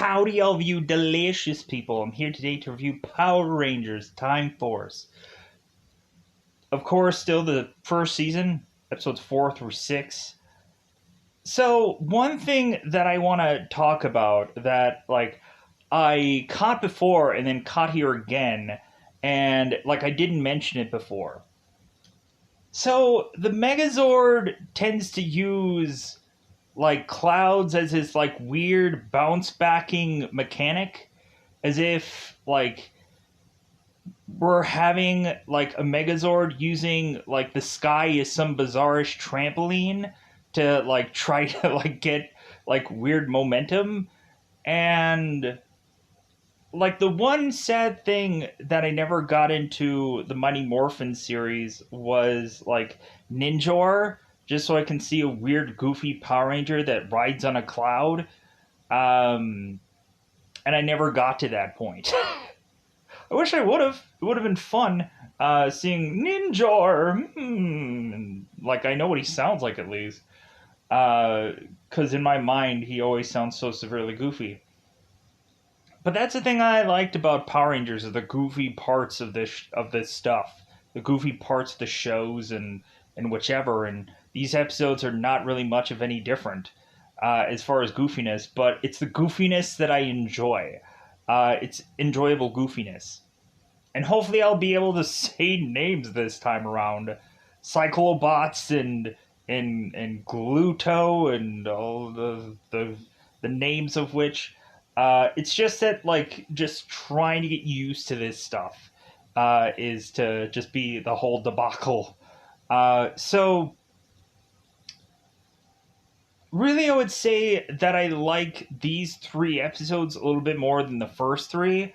Howdy, all of you delicious people. I'm here today to review Power Rangers Time Force. Of course, still the first season, episodes 4 through 6. So, one thing that I want to talk about that, I caught before and then caught here again, and, I didn't mention it before. So, the Megazord tends to use clouds as his weird bounce backing mechanic, as if we're having a Megazord using the sky as some bizarrish trampoline to try to get weird momentum. And the one sad thing that I never got into the Mighty Morphin series was Ninjor, just so I can see a weird, goofy Power Ranger that rides on a cloud. And I never got to that point. I wish I would have. It would have been fun seeing Ninjor. And, I know what he sounds like at least. Because in my mind, he always sounds so severely goofy. But that's the thing I liked about Power Rangers, is the goofy parts of this stuff. The goofy parts of the shows and whichever. And these episodes are not really much of any different as far as goofiness, but it's the goofiness that I enjoy. It's enjoyable goofiness. And hopefully I'll be able to say names this time around. Cyclobots and Gluto and all the names of which. It's just that, just trying to get used to this stuff is to just be the whole debacle. So, really, I would say that I like these 3 episodes a little bit more than the first 3.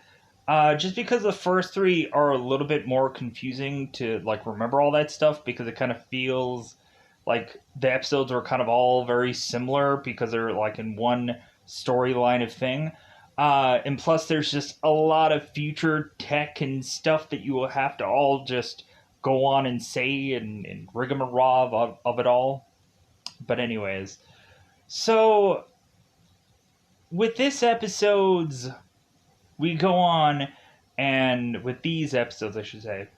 Just because the first 3 are a little bit more confusing to, remember all that stuff, because it kind of feels like the episodes are kind of all very similar because they're, in one storyline of thing. And plus, there's just a lot of future tech and stuff that you will have to all just go on and say and rigmarole of it all. But anyways, so with this episodes, we go on, and with these episodes, I should say,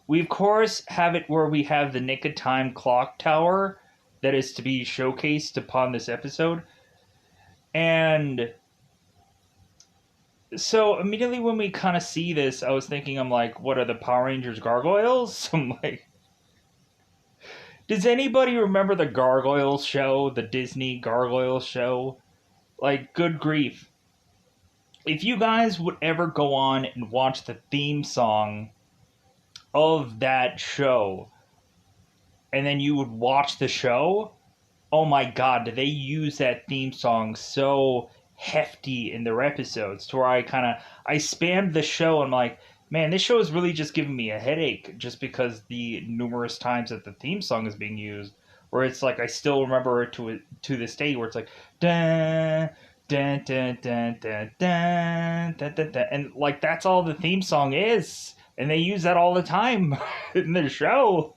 we of course have it where we have the Nick of Time clock tower that is to be showcased upon this episode. And so immediately when we kind of see this, I was thinking, I'm like, what are the Power Rangers gargoyles? I'm like, does anybody remember the Gargoyles show, the Disney Gargoyles show? Good grief. If you guys would ever go on and watch the theme song of that show, and then you would watch the show, oh my god, did they use that theme song so hefty in their episodes, to where I spammed the show, and I'm like, man, this show is really just giving me a headache, just because the numerous times that the theme song is being used, where it's I still remember it to this day, where it's dun, dun, dun, dun, dun, dun, dun, dun, dun, and that's all the theme song is, and they use that all the time in the show.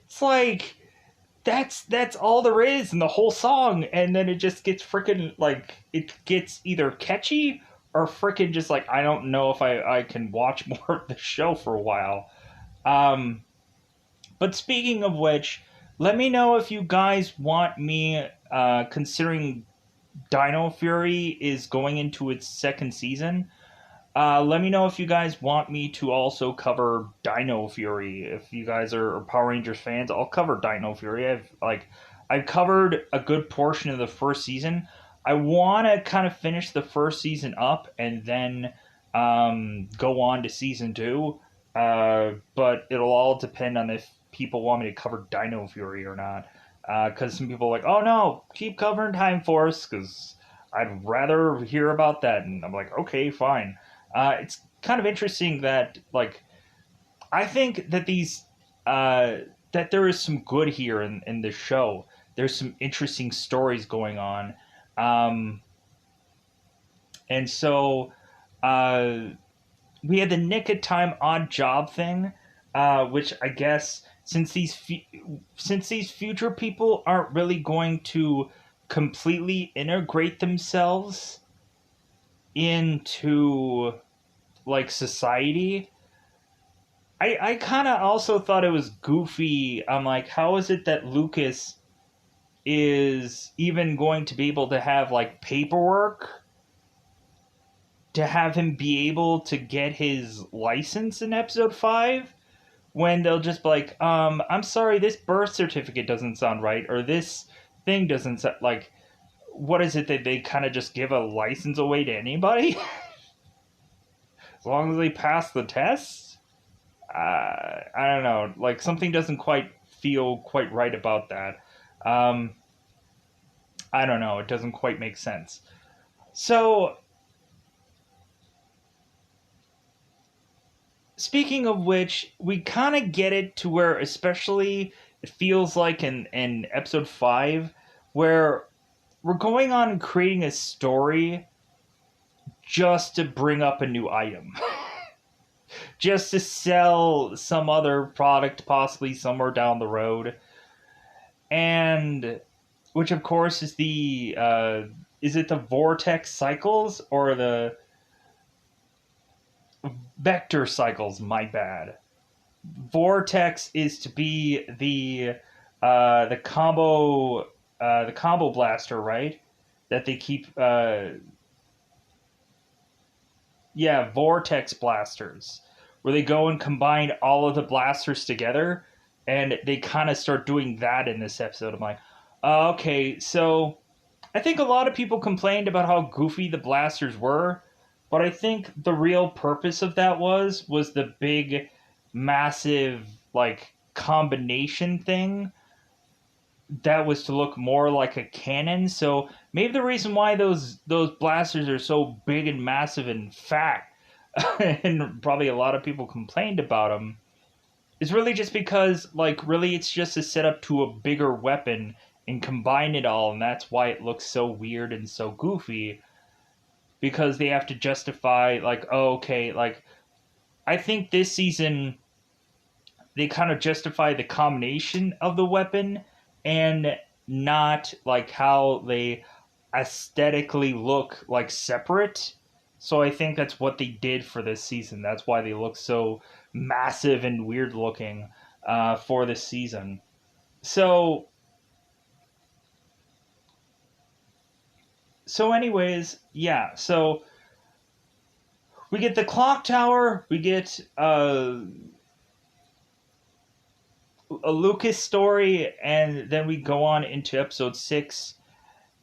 It's that's all there is in the whole song, and then it just gets freaking it gets either catchy or freaking just I don't know if I can watch more of the show for a while. But speaking of which, let me know if you guys want me, considering Dino Fury is going into its 2nd season. Let me know if you guys want me to also cover Dino Fury. If you guys are Power Rangers fans, I'll cover Dino Fury. I've covered a good portion of the first season. I want to kind of finish the first season up and then go on to season 2. But it'll all depend on if people want me to cover Dino Fury or not. Because some people are like, oh no, keep covering Time Force, because I'd rather hear about that. And I'm like, okay, fine. It's kind of interesting that, I think that these, that there is some good here in this show. There's some interesting stories going on. And so, we had the Nick of Time odd job thing, which I guess, since these future people aren't really going to completely integrate themselves into like society. I kind of also thought it was goofy. I'm like, how is it that Lucas is even going to be able to have like paperwork to have him be able to get his license in episode 5 when they'll just be like, I'm sorry, this birth certificate doesn't sound right, or this thing doesn't sound like, what is it that they kind of just give a license away to anybody? As long as they pass the test? I don't know. Like, something doesn't quite feel quite right about that. Um, I don't know. It doesn't quite make sense. So, speaking of which, we kind of get it to where, especially, it feels like in episode 5, where we're going on and creating a story just to bring up a new item. Just to sell some other product possibly somewhere down the road. And which of course is the is it the vortex cycles or the vector cycles, my bad. Vortex is to be the combo blaster, right? That they keep yeah, vortex blasters, where they go and combine all of the blasters together, and they kind of start doing that in this episode. I'm like, okay, so I think a lot of people complained about how goofy the blasters were, but I think the real purpose of that was the big, massive like combination thing that was to look more like a cannon. So maybe the reason why those blasters are so big and massive and fat, and probably a lot of people complained about them, is really just because like really it's just a setup to a bigger weapon and combine it all, and that's why it looks so weird and so goofy. Because they have to justify like, oh, okay, like I think this season they kind of justify the combination of the weapon and not like how they aesthetically look like separate. So I think that's what they did for this season. That's why they look so massive and weird looking for this season. So anyways, yeah. So we get the clock tower. We get a Lucas story, and then we go on into episode 6,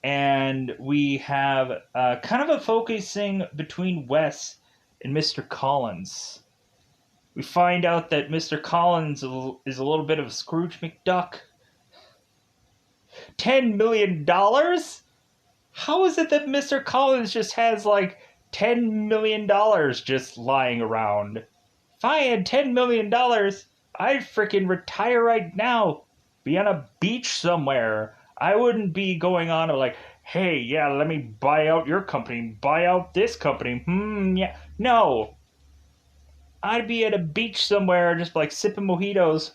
and we have kind of a focusing between Wes and Mr. Collins. We find out that Mr. Collins is a little bit of a Scrooge McDuck. $10 million? How is it that Mr. Collins just has like $10 million just lying around? If I had $10 million, I'd freaking retire right now. Be on a beach somewhere. I wouldn't be going on like, hey, yeah, let me buy out your company, buy out this company. Yeah. No. I'd be at a beach somewhere just like sipping mojitos.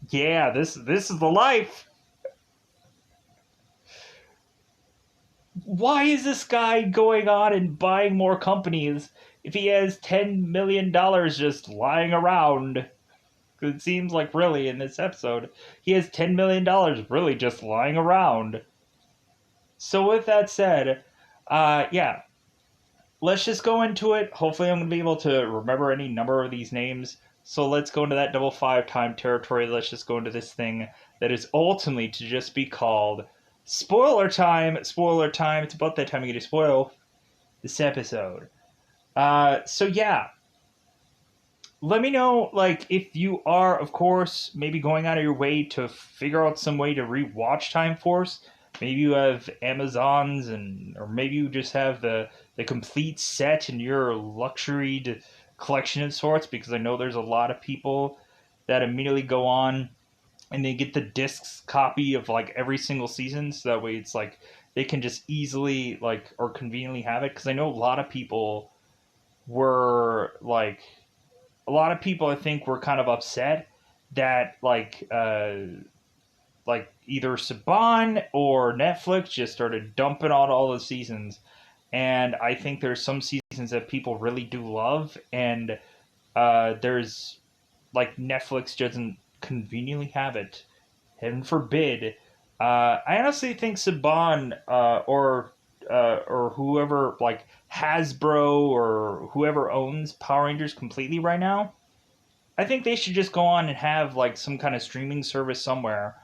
Yeah, this is the life. Why is this guy going on and buying more companies if he has $10 million just lying around? Because it seems like really in this episode, he has $10 million really just lying around. So with that said, yeah, let's just go into it. Hopefully I'm going to be able to remember any number of these names. So let's go into that double 5 time territory. Let's just go into this thing that is ultimately to just be called spoiler time. Spoiler time. It's about that time you get to spoil this episode. So yeah, let me know, like, if you are, of course, maybe going out of your way to figure out some way to rewatch Time Force. Maybe you have Amazons, or maybe you just have the complete set in your luxury collection of sorts, because I know there's a lot of people that immediately go on and they get the discs copy of, like, every single season, so that way it's, like, they can just easily, like, or conveniently have it, because I know a lot of people were, like, I think were kind of upset that like either Saban or Netflix just started dumping out all the seasons. And I think there's some seasons that people really do love, and there's like Netflix doesn't conveniently have it. Heaven forbid. I honestly think Saban or whoever like Hasbro or whoever owns Power Rangers completely right now, I think they should just go on and have like some kind of streaming service somewhere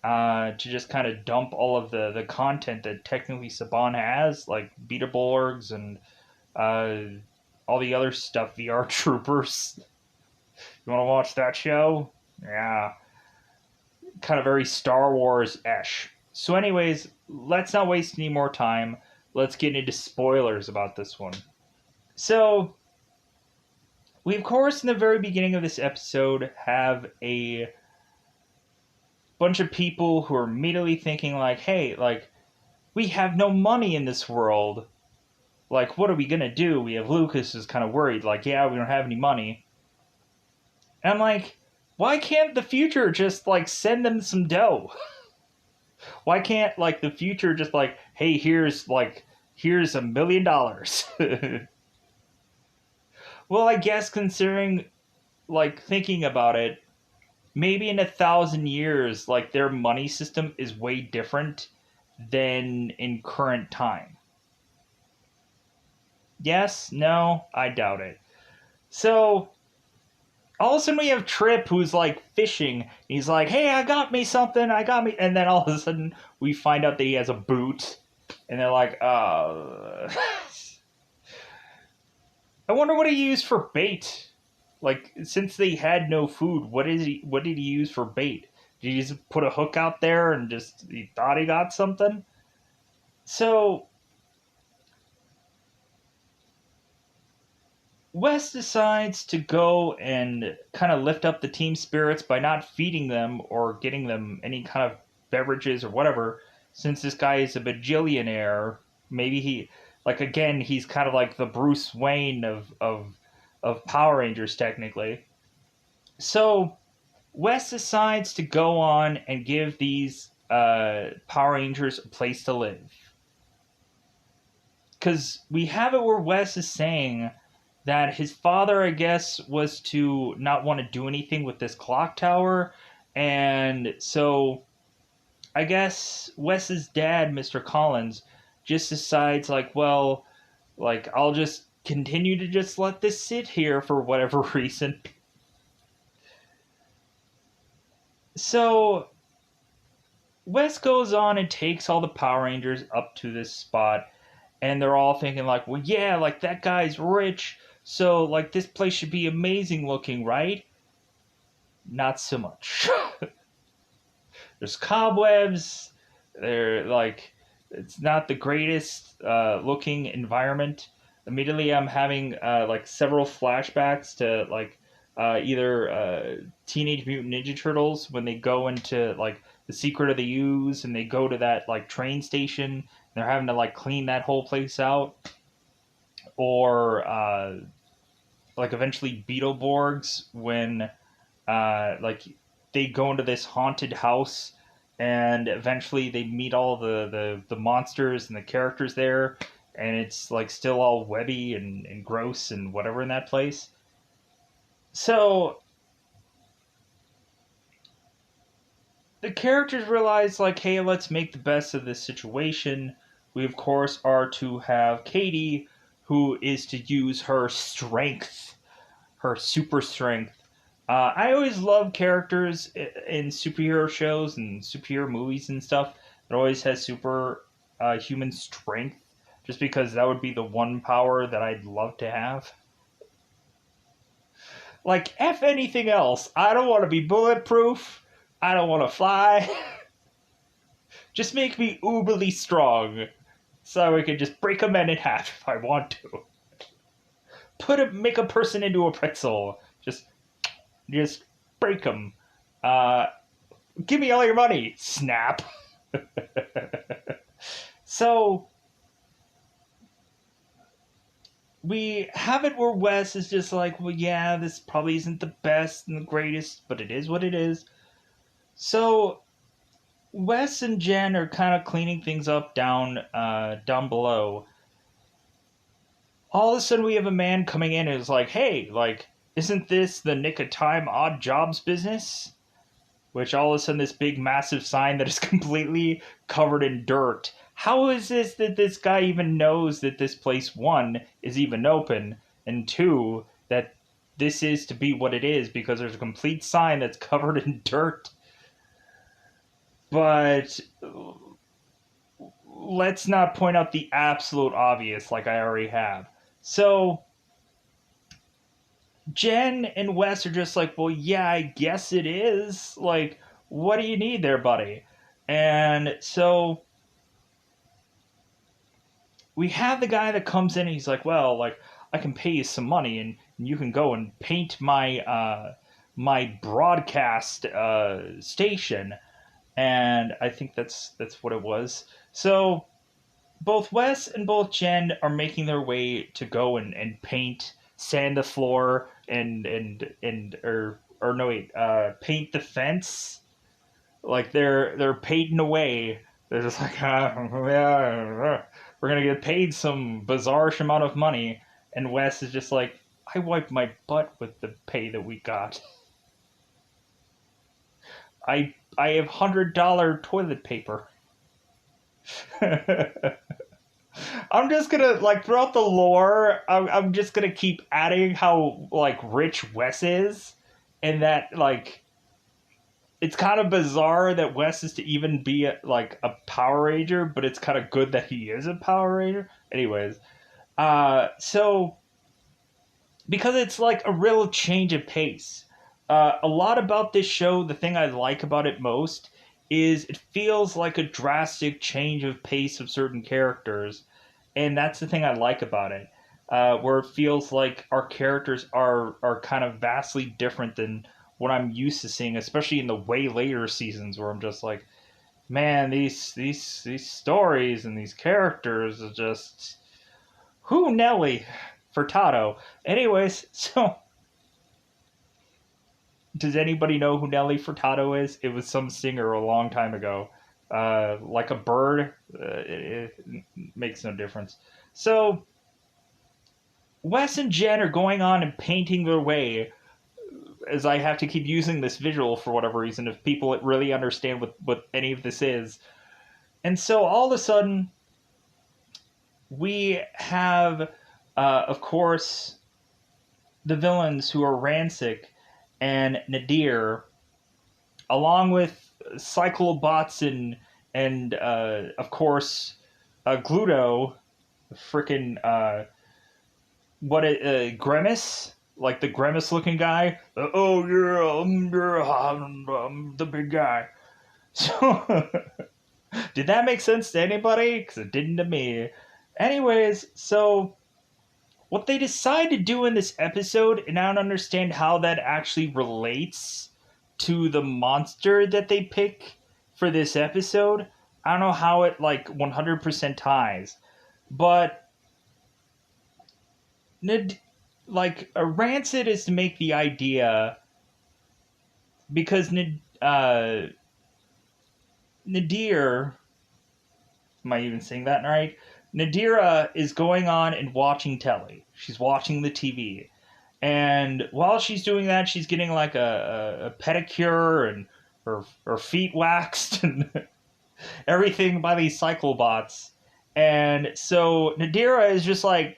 to just kind of dump all of the content that technically Saban has, like Beetleborgs and uh, all the other stuff, VR Troopers. You want to watch that show? Yeah. Kind of very Star Wars-esh. So anyways, let's not waste any more time. Let's get into spoilers about this one. So, we of course in the very beginning of this episode have a bunch of people who are immediately thinking like, hey, like, we have no money in this world. Like, what are we gonna do? We have Lucas is kind of worried, like, yeah, we don't have any money. And I'm like, why can't the future just, like, send them some dough? Why can't, like, the future just, like, hey, here's $1 million? Well, I guess considering, like, thinking about it, maybe in 1,000 years, like, their money system is way different than in current time. Yes? No? I doubt it. So, all of a sudden we have Trip who's like fishing. He's like, hey, I got me something. And then all of a sudden we find out that he has a boot. And they're like, I wonder what he used for bait. Like, since they had no food, what did he use for bait? Did he just put a hook out there and just he thought he got something? So Wes decides to go and kind of lift up the team spirits by not feeding them or getting them any kind of beverages or whatever. Since this guy is a bajillionaire, maybe he's kind of like the Bruce Wayne of Power Rangers technically. So Wes decides to go on and give these Power Rangers a place to live. Because we have it where Wes is saying that his father, I guess, was to not want to do anything with this clock tower. And so I guess Wes's dad, Mr. Collins, just decides, like, well, like, I'll just continue to just let this sit here for whatever reason. So Wes goes on and takes all the Power Rangers up to this spot, and they're all thinking like, well, yeah, like that guy's rich, so like this place should be amazing looking, right? Not so much. There's cobwebs. They're like, it's not the greatest looking environment. Immediately, I'm having like several flashbacks to like either Teenage Mutant Ninja Turtles when they go into like the Secret of the Ooze and they go to that like train station. And they're having to like clean that whole place out, or like eventually Beetleborgs when like they go into this haunted house and eventually they meet all the monsters and the characters there, and it's like still all webby and gross and whatever in that place. So the characters realize like, hey, let's make the best of this situation. We of course are to have Katie, who is to use her strength, her super strength. I always love characters in superhero shows and superhero movies and stuff that always has super human strength, just because that would be the one power that I'd love to have. Like, F anything else. I don't want to be bulletproof. I don't want to fly. Just make me uberly strong so I can just break a man in half if I want to. Make a person into a pretzel. Just break them. Give me all your money. Snap. So we have it where Wes is just like, well, yeah, this probably isn't the best and the greatest, but it is what it is. So Wes and Jen are kind of cleaning things up down below. All of a sudden, we have a man coming in and is like, "Hey, like, isn't this the Nick of Time Odd Jobs business?" Which all of a sudden, this big, massive sign that is completely covered in dirt. How is this that this guy even knows that this place, one, is even open, and two, that this is to be what it is because there's a complete sign that's covered in dirt? But let's not point out the absolute obvious like I already have. So Jen and Wes are just like, well, yeah, I guess it is. Like, what do you need there, buddy? And so we have the guy that comes in and he's like, well, like, I can pay you some money and you can go and paint my broadcast station. And I think that's what it was. So both Wes and both Jen are making their way to go and paint, sand the floor, and or no wait, paint the fence. Like they're painting away. They're just like, yeah, we're gonna get paid some bizarre amount of money, and Wes is just like, I wiped my butt with the pay that we got. I have $100 toilet paper. I'm just gonna like throughout the lore. I'm just gonna keep adding how like rich Wes is, and that like it's kind of bizarre that Wes is to even be like a Power Ranger, but it's kind of good that he is a Power Ranger. Anyways, so because it's like a real change of pace. A lot about this show, the thing I like about it most is it feels like a drastic change of pace of certain characters, and that's the thing I like about it. Where it feels like our characters are kind of vastly different than what I'm used to seeing, especially in the way later seasons, where I'm just like, man, these stories and these characters are just who Nelly Furtado. Anyways, so does anybody know who Nelly Furtado is? It was some singer a long time ago. Like a bird, it makes no difference. So Wes and Jen are going on and painting their way. As I have to keep using this visual for whatever reason, if people really understand what any of this is. And so all of a sudden, we have, of course, the villains who are Rancic and Nadir, along with Cyclobots and of course Gluto, freaking what it Grimace, like the Grimace looking guy. Oh yeah, I'm the big guy. So did that make sense to anybody? Because it didn't to me. Anyways, so what they decide to do in this episode, and I don't understand how that actually relates to the monster that they pick for this episode. I don't know how it like 100% ties, but like a rancid is to make the idea because Nadir, am I even saying that right? Nadira is going on and watching telly. She's watching the TV. And while she's doing that, she's getting like a pedicure and her feet waxed and everything by these cyclobots. And so Nadira is just like,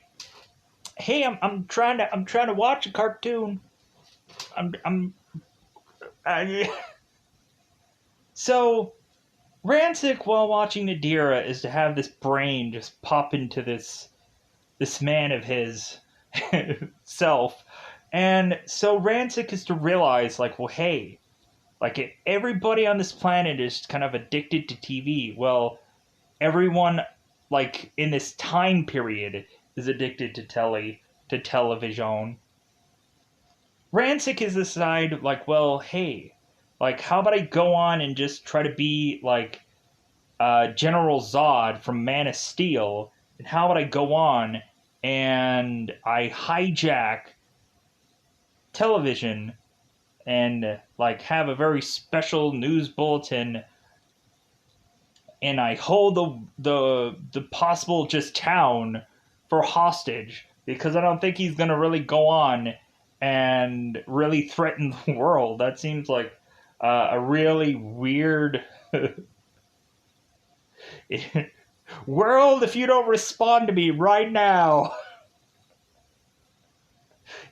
"Hey, I'm trying to watch a cartoon. I'm I, so Rancic while watching Nadira is to have this brain just pop into this man of his self. And so Rancic is to realize, like, well, hey, like, if everybody on this planet is kind of addicted to TV, well, everyone, like, in this time period is addicted to television. Rancic is decided, like, well, hey, like, how about I go on and just try to be, like, General Zod from Man of Steel, and how about I go on and I hijack television and like have a very special news bulletin and I hold the possible just town for hostage because I don't think he's gonna really go on and really threaten the world. That seems like a really weird world. If you don't respond to me right now,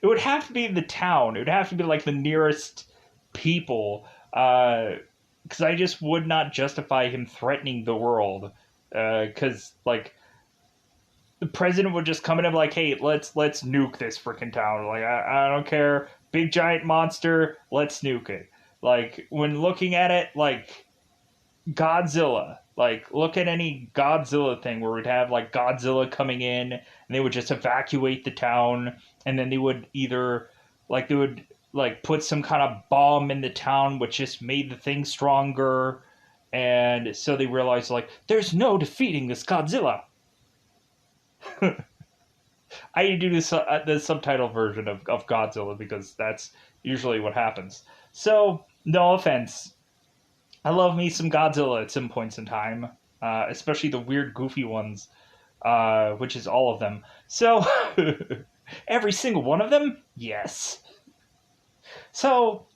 it would have to be the town. It would have to be like the nearest people. Because I just would not justify him threatening the world. Because like the president would just come in and be like, "Hey, let's nuke this freaking town. Like I don't care, big giant monster, let's nuke it." Like when looking at it, like Godzilla. Like look at any Godzilla thing where we'd have like Godzilla coming in and they would just evacuate the town, and then they would either like they would like put some kind of bomb in the town which just made the thing stronger, and so they realized like there's no defeating this Godzilla. I need to do the subtitle version of Godzilla because that's usually what happens. So, no offense. I love me some Godzilla at some points in time, especially the weird, goofy ones, which is all of them. So, every single one of them? Yes. So,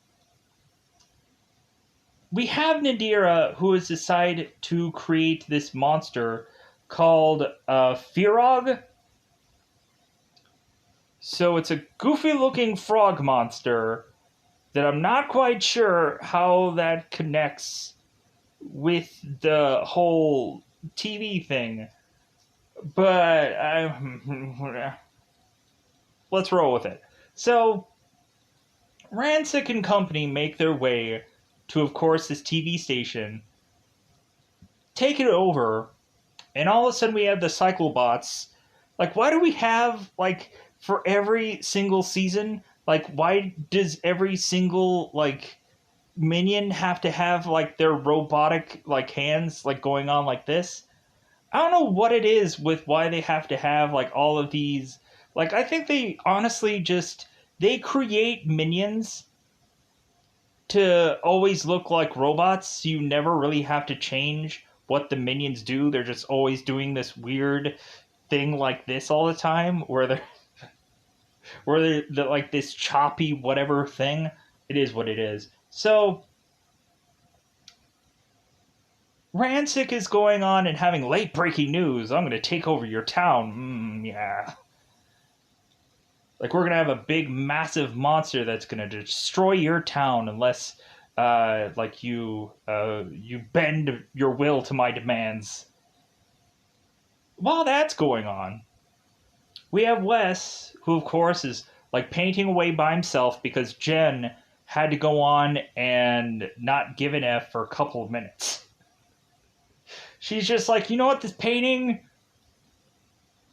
we have Nadira who has decided to create this monster called Firog. So it's a goofy looking frog monster that I'm not quite sure how that connects with the whole TV thing. But let's roll with it. So Rancic and company make their way to, of course, this TV station, take it over, and all of a sudden we have the Cyclobots. Like, why do we have, like, for every single season, like, why does every single, like, minion have to have, like, their robotic, like, hands, like, going on like this? I don't know what it is with why they have to have, like, all of these. Like, I think they honestly just, they create minions to always look like robots, so you never really have to change what the minions do. They're just always doing this weird thing like this all the time, where they're like this choppy whatever thing. It is what it is. So Rancic is going on and having late breaking news. I'm going to take over your town. Yeah. Like we're going to have a big, massive monster that's going to destroy your town unless, like you bend your will to my demands. While that's going on, we have Wes, who of course is like painting away by himself because Jen had to go on and not give an F for a couple of minutes. She's just like, you know what, this painting?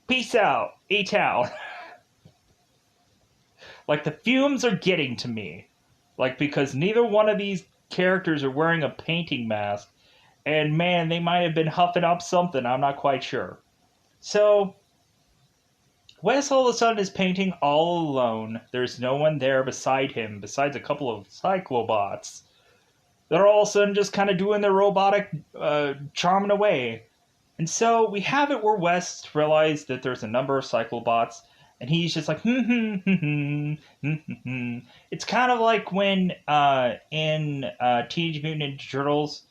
Peace out, A-Town. Like, the fumes are getting to me. Like, because neither one of these characters are wearing a painting mask. And man, they might have been huffing up something, I'm not quite sure. So, Wes all of a sudden is painting all alone. There's no one there beside him, besides a couple of Cyclobots. They're all of a sudden just kind of doing their robotic charming away. And so we have it where West realized that there's a number of Cyclobots, and he's just like, It's kind of like when in Teenage Mutant Ninja Turtles,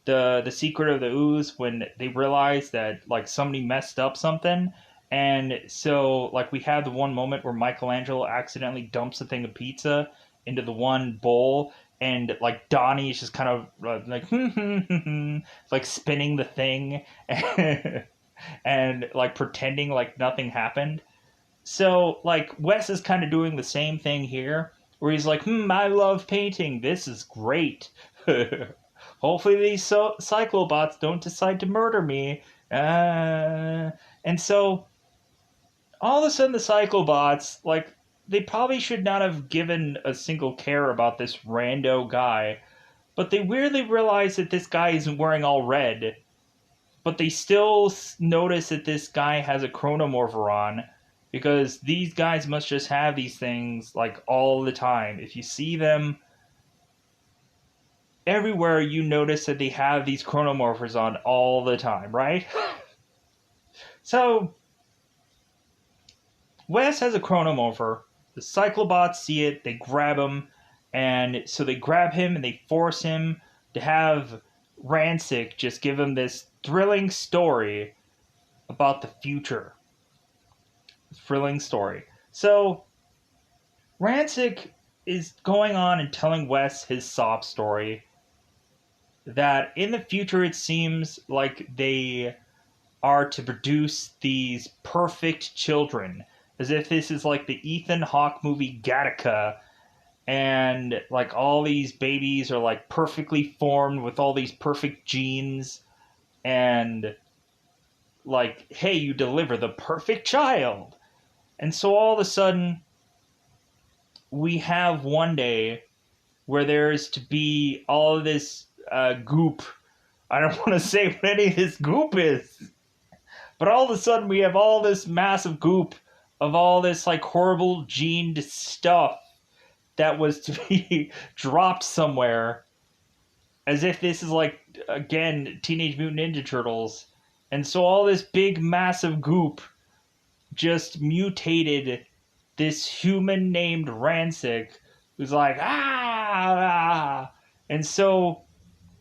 the Secret of the Ooze, when they realized that like somebody messed up something, and so like we have the one moment where Michelangelo accidentally dumps a thing of pizza into the one bowl, and like Donnie is just kind of like like spinning the thing and like pretending like nothing happened. So like Wes is kind of doing the same thing here, where he's like, I love painting. This is great. Hopefully these Cyclobots don't decide to murder me. And so all of a sudden the Cyclobots, like, they probably should not have given a single care about this rando guy, but they weirdly realize that this guy isn't wearing all red, but they still notice that this guy has a chronomorpher on, because these guys must just have these things, like, all the time. If you see them, everywhere you notice that they have these chronomorphers on all the time, right? So Wes has a chronomorpher. The Cyclobots see it, they grab him, and so they grab him and they force him to have Rancic just give him this thrilling story about the future. Thrilling story. So Rancic is going on and telling Wes his sob story that in the future it seems like they are to produce these perfect children, as if this is like the Ethan Hawke movie Gattaca, and like all these babies are like perfectly formed with all these perfect genes, and like, hey, you deliver the perfect child. And so all of a sudden, we have one day where there's to be all of this goop. I don't want to say what any of this goop is. But all of a sudden, we have all this massive goop of all this like horrible gened stuff that was to be dropped somewhere, as if this is like again Teenage Mutant Ninja Turtles, and so all this big massive goop just mutated this human named Rancic, who's like and so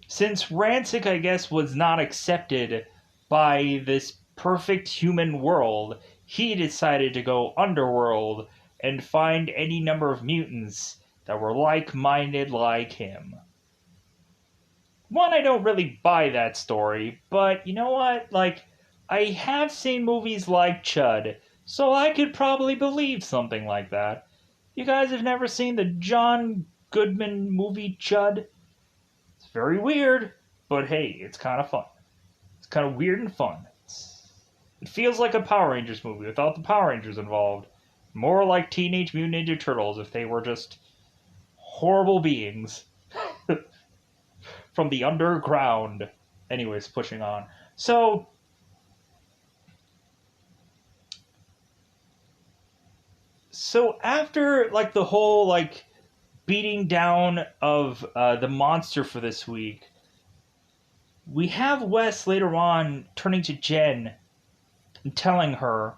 since Rancic, I guess, was not accepted by this perfect human world, he decided to go underworld and find any number of mutants that were like-minded like him. One, I don't really buy that story, but you know what? Like, I have seen movies like Chud, so I could probably believe something like that. You guys have never seen the John Goodman movie Chud? It's very weird, but hey, it's kind of fun. It's kind of weird and fun. It feels like a Power Rangers movie without the Power Rangers involved. More like Teenage Mutant Ninja Turtles if they were just horrible beings from the underground. Anyways, pushing on. So after like the whole like beating down of the monster for this week, we have Wes later on turning to Jen and telling her,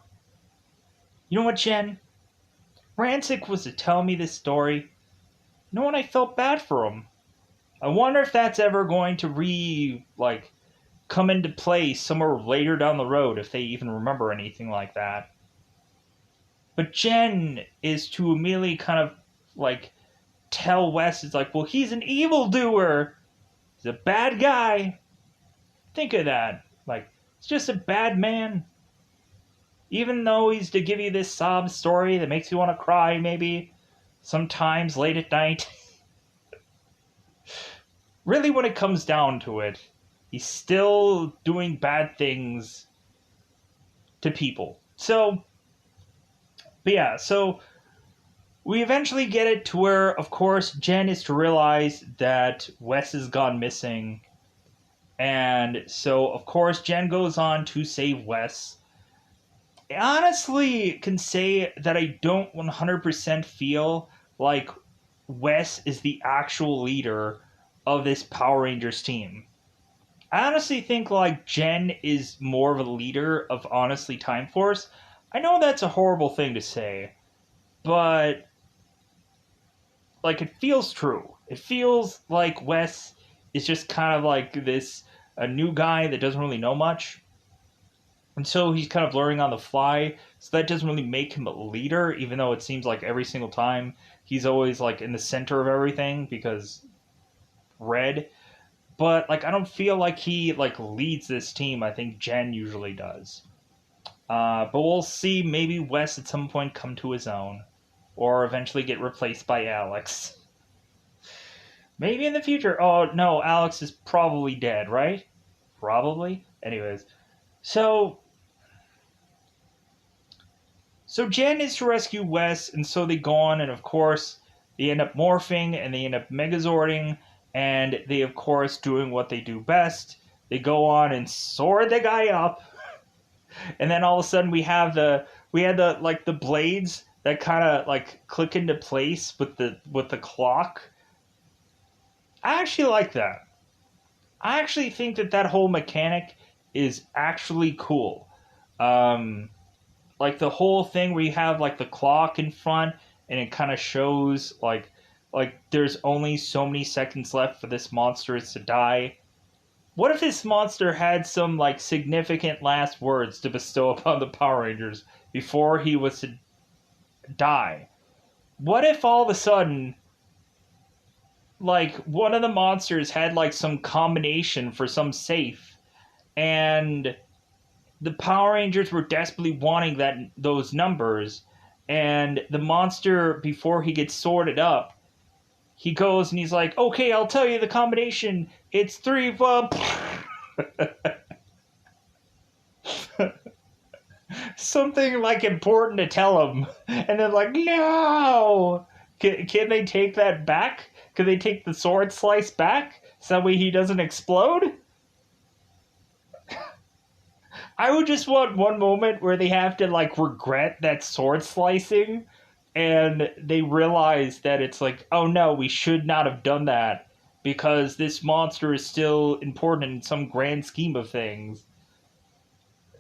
you know what, Jen? Rancic was to tell me this story. You know what? I felt bad for him. I wonder if that's ever going to come into play somewhere later down the road, if they even remember anything like that. But Jen is to immediately kind of like tell Wes, it's like, well, he's an evildoer. He's a bad guy. Think of that. Like, it's just a bad man. Even though he's to give you this sob story that makes you want to cry, maybe, sometimes late at night. Really, when it comes down to it, he's still doing bad things to people. So we eventually get it to where, of course, Jen is to realize that Wes has gone missing. And so, of course, Jen goes on to save Wes. I honestly can say that I don't 100% feel like Wes is the actual leader of this Power Rangers team. I honestly think like Jen is more of a leader of honestly Time Force. I know that's a horrible thing to say, but like it feels true. It feels like Wes is just kind of like this a new guy that doesn't really know much. And so he's kind of learning on the fly. So that doesn't really make him a leader, even though it seems like every single time he's always like in the center of everything because red. But like I don't feel like he like leads this team. I think Jen usually does. But we'll see. Maybe Wes at some point come to his own, or eventually get replaced by Alex. Maybe in the future. Oh no, Alex is probably dead, right? Probably. Anyways, so Jen is to rescue Wes, and so they go on, and of course they end up morphing and they end up megazording, and they of course doing what they do best. They go on and sword the guy up. And then all of a sudden we had the like the blades that kind of like click into place with the clock. I actually like that. I actually think that that whole mechanic is actually cool. Um, like the whole thing where you have like the clock in front and it kind of shows like there's only so many seconds left for this monster to die. What if this monster had some like significant last words to bestow upon the Power Rangers before he was to die? What if all of a sudden like one of the monsters had like some combination for some safe and the Power Rangers were desperately wanting those numbers, and the monster before he gets sorted up, he goes and he's like, "Okay, I'll tell you the combination. It's three." Something like important to tell him, and they're like, "No." Can they take that back? Can they take the sword slice back so that way he doesn't explode? I would just want one moment where they have to like regret that sword slicing and they realize that it's like, oh no, we should not have done that because this monster is still important in some grand scheme of things.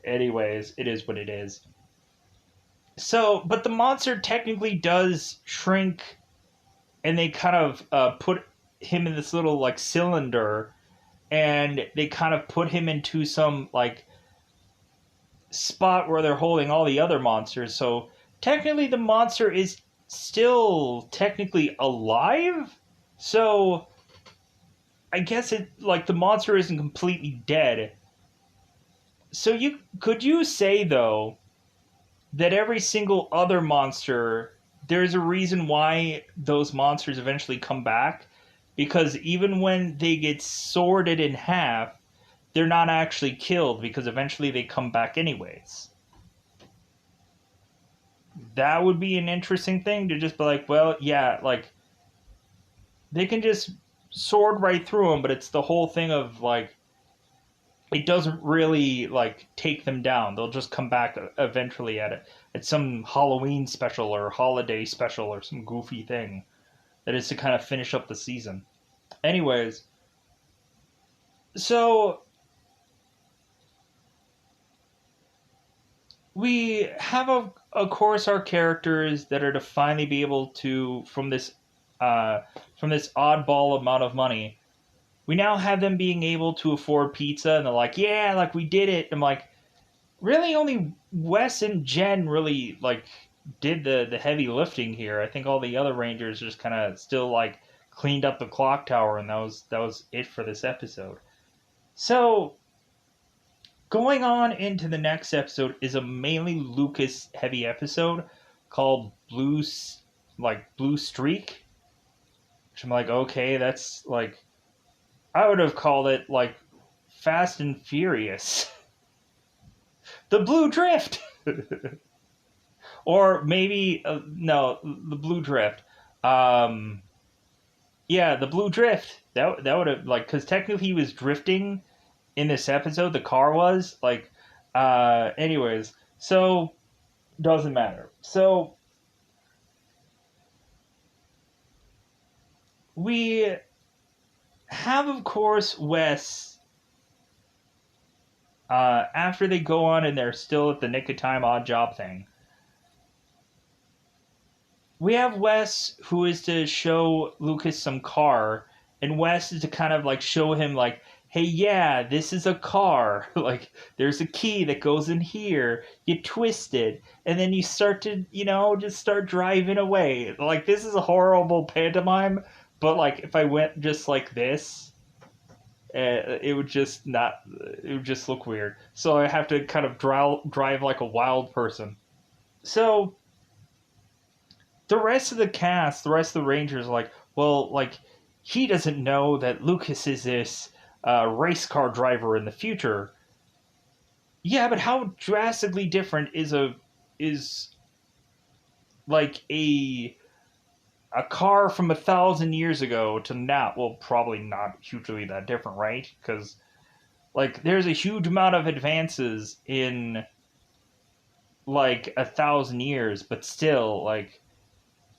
Anyways, it is what it is. So, but the monster technically does shrink and they kind of put him in this little like cylinder and they kind of put him into some like spot where they're holding all the other monsters. So technically, the monster is still technically alive. So I guess it like the monster isn't completely dead. So you say though that every single other monster there's a reason why those monsters eventually come back because even when they get sorted in half they're not actually killed because eventually they come back anyways. That would be an interesting thing to just be like, well, yeah, like they can just sword right through them, but it's the whole thing of like it doesn't really like take them down. They'll just come back eventually at it. It's some Halloween special or holiday special or some goofy thing that is to kind of finish up the season. Anyways, so we have of course our characters that are to finally be able to uh, from this oddball amount of money we now have them being able to afford pizza and they're like yeah like we did it. I'm like really only Wes and Jen really like did the heavy lifting here. I think all the other rangers just kind of still like cleaned up the clock tower and that was it for this episode. So going on into the next episode is a mainly Lucas heavy episode called Blue Streak, which I'm like, okay, that's like I would have called it like Fast and Furious, the Blue Drift, or maybe no, the Blue Drift. Um, yeah, the Blue Drift. That would have like because technically he was drifting in this episode. The car was like, anyways, so doesn't matter. So we have, of course, Wes. After they go on and they're still at the nick of time odd job thing, we have Wes who is to show Lucas some car, and Wes is to kind of like show him like, hey, yeah, this is a car. Like, there's a key that goes in here. You twist it, and then you start to, just start driving away. Like, this is a horrible pantomime, but like, if I went just like this, it would just not. It would just look weird. So I have to kind of drive like a wild person. So the rest of the cast, the rest of the Rangers, are like, well, like he doesn't know that Lucas is this race car driver in the future. Yeah, but how drastically different is like a car from 1,000 years ago to now? Well, probably not hugely that different, right? Because like there's a huge amount of advances in like 1,000 years, but still like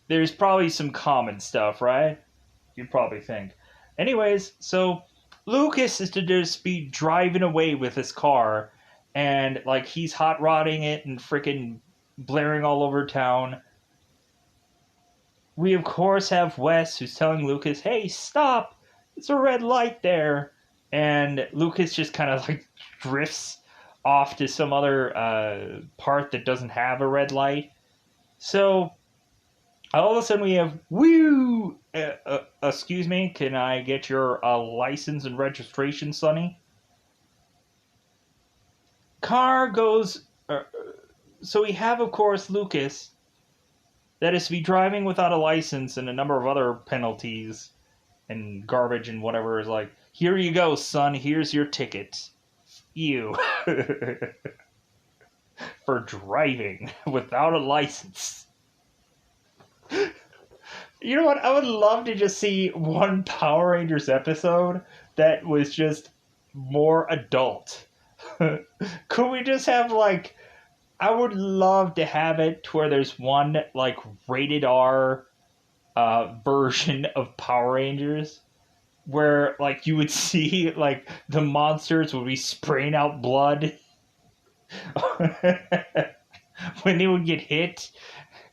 there's probably some common stuff, right? You'd probably think. Anyways, so Lucas is to just be driving away with his car, and like he's hot rodding it and freaking blaring all over town. We of course have Wes who's telling Lucas, "Hey, stop! It's a red light there," and Lucas just kind of like drifts off to some other part that doesn't have a red light. So all of a sudden we have woo. Excuse me, can I get your license and registration, Sonny? Car goes. So we have, of course, Lucas that is to be driving without a license and a number of other penalties and garbage and whatever is like, here you go, son, here's your ticket. You. For driving without a license. You know what? I would love to just see one Power Rangers episode that was just more adult. Could we just have like, I would love to have it to where there's one like rated R version of Power Rangers where like you would see like the monsters would be spraying out blood when they would get hit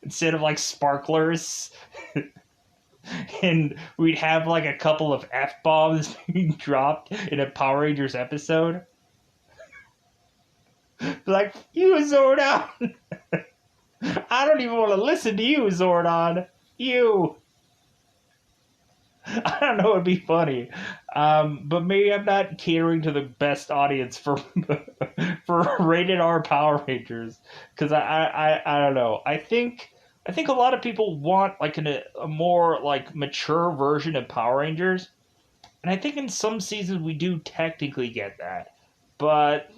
instead of like sparklers. And we'd have like a couple of F-bombs being dropped in a Power Rangers episode. Like, you Zordon! I don't even want to listen to you, Zordon! You! I don't know, it'd be funny. But maybe I'm not catering to the best audience for for rated R Power Rangers. Because I don't know. I think a lot of people want like a more like mature version of Power Rangers. And I think in some seasons we do technically get that. But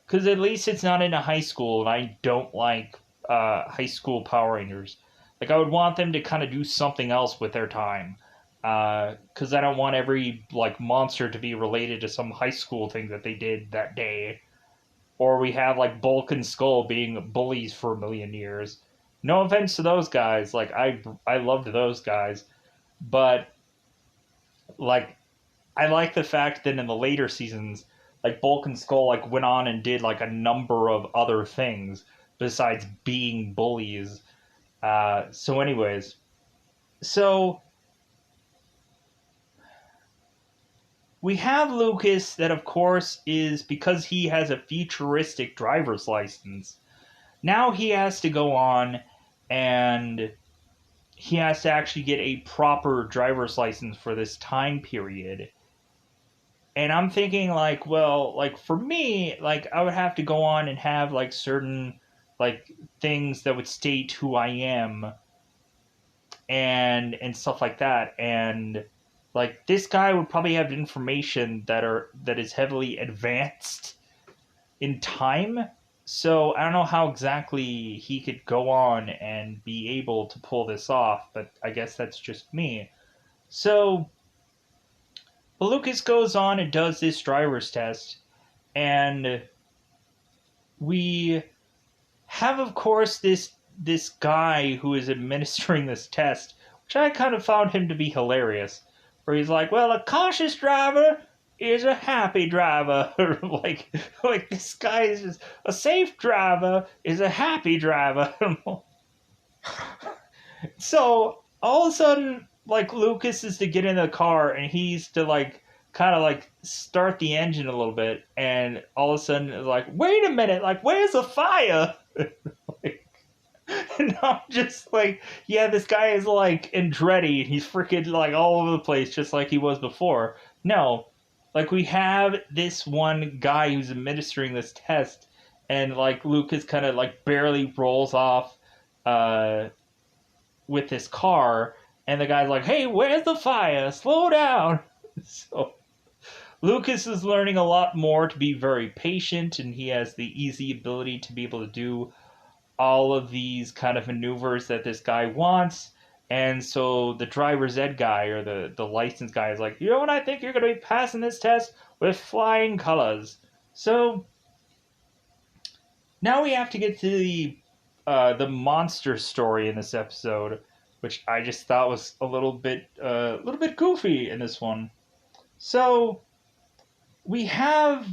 because at least it's not in a high school, and I don't like high school Power Rangers. Like I would want them to kind of do something else with their time, because I don't want every like monster to be related to some high school thing that they did that day, or we have like Bulk and Skull being bullies for a million years. No offense to those guys, like I loved those guys, but like I like the fact that in the later seasons, like Bulk and Skull like went on and did like a number of other things besides being bullies. So anyways, so we have Lucas that of course is because he has a futuristic driver's license. Now he has to go on and he has to actually get a proper driver's license for this time period. And I'm thinking like, well, like for me, like I would have to go on and have like certain like things that would state who I am and stuff like that. And like this guy would probably have information that is heavily advanced in time. So I don't know how exactly he could go on and be able to pull this off, but I guess that's just me. So but Lucas goes on and does this driver's test, and we have, of course, this guy who is administering this test, which I kind of found him to be hilarious. Where he's like, "Well, a cautious driver is a happy driver." like this guy is just a safe driver is a happy driver. So all of a sudden, like Lucas is to get in the car and he's to like kind of like start the engine a little bit, and all of a sudden it's like, wait a minute, like where's the fire? Like, and I'm just like, yeah, this guy is like Andretti, and he's freaking like all over the place, just like he was before. No, like we have this one guy who's administering this test, and like Lucas kind of like barely rolls off. With his car, and the guy's like, "Hey, where's the fire? Slow down." So Lucas is learning a lot more to be very patient, and he has the easy ability to be able to do all of these kind of maneuvers that this guy wants. And so the driver's ed guy or the license guy is like, "You know what? I think you're going to be passing this test with flying colors." So now we have to get to the monster story in this episode, which I just thought was a little bit goofy in this one. So we have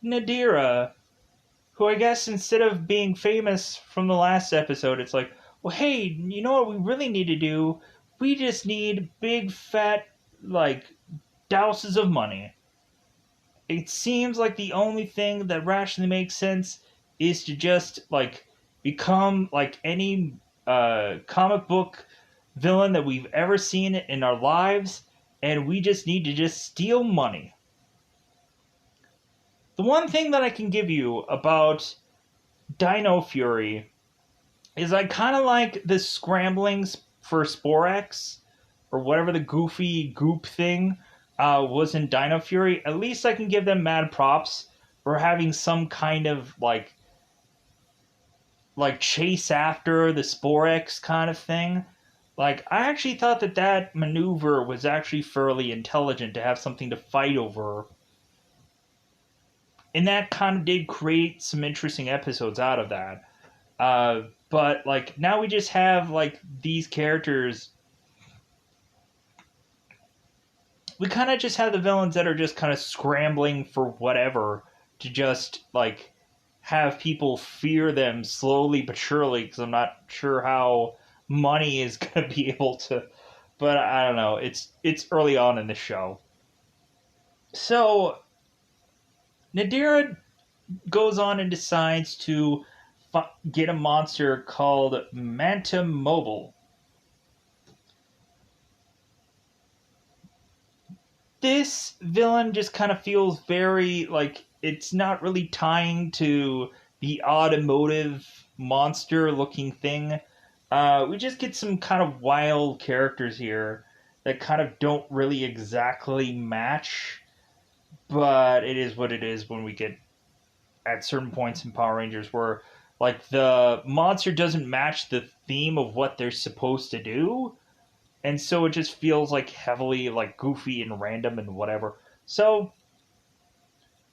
Nadira, who I guess instead of being famous from the last episode, it's like, well, hey, you know what we really need to do? We just need big fat like douses of money. It seems like the only thing that rationally makes sense is to just like become like any comic book villain that we've ever seen in our lives, and we just need to just steal money. The one thing that I can give you about Dino Fury is I kind of like the scramblings for Sporex or whatever the goofy goop thing was in Dino Fury. At least I can give them mad props for having some kind of like chase after the Sporex kind of thing. Like, I actually thought that that maneuver was actually fairly intelligent to have something to fight over. And that kind of did create some interesting episodes out of that. But, like, now we just have, like, these characters. We kind of just have the villains that are just kind of scrambling for whatever to just, like, have people fear them slowly but surely, because I'm not sure how money is going to be able to, but I don't know. It's early on in the show. So Nadira goes on and decides to get a monster called Manta Mobile. This villain just kind of feels very like it's not really tying to the automotive monster looking thing. We just get some kind of wild characters here that kind of don't really exactly match, but it is what it is when we get at certain points in Power Rangers where like the monster doesn't match the theme of what they're supposed to do, and so it just feels like heavily like goofy and random and whatever. So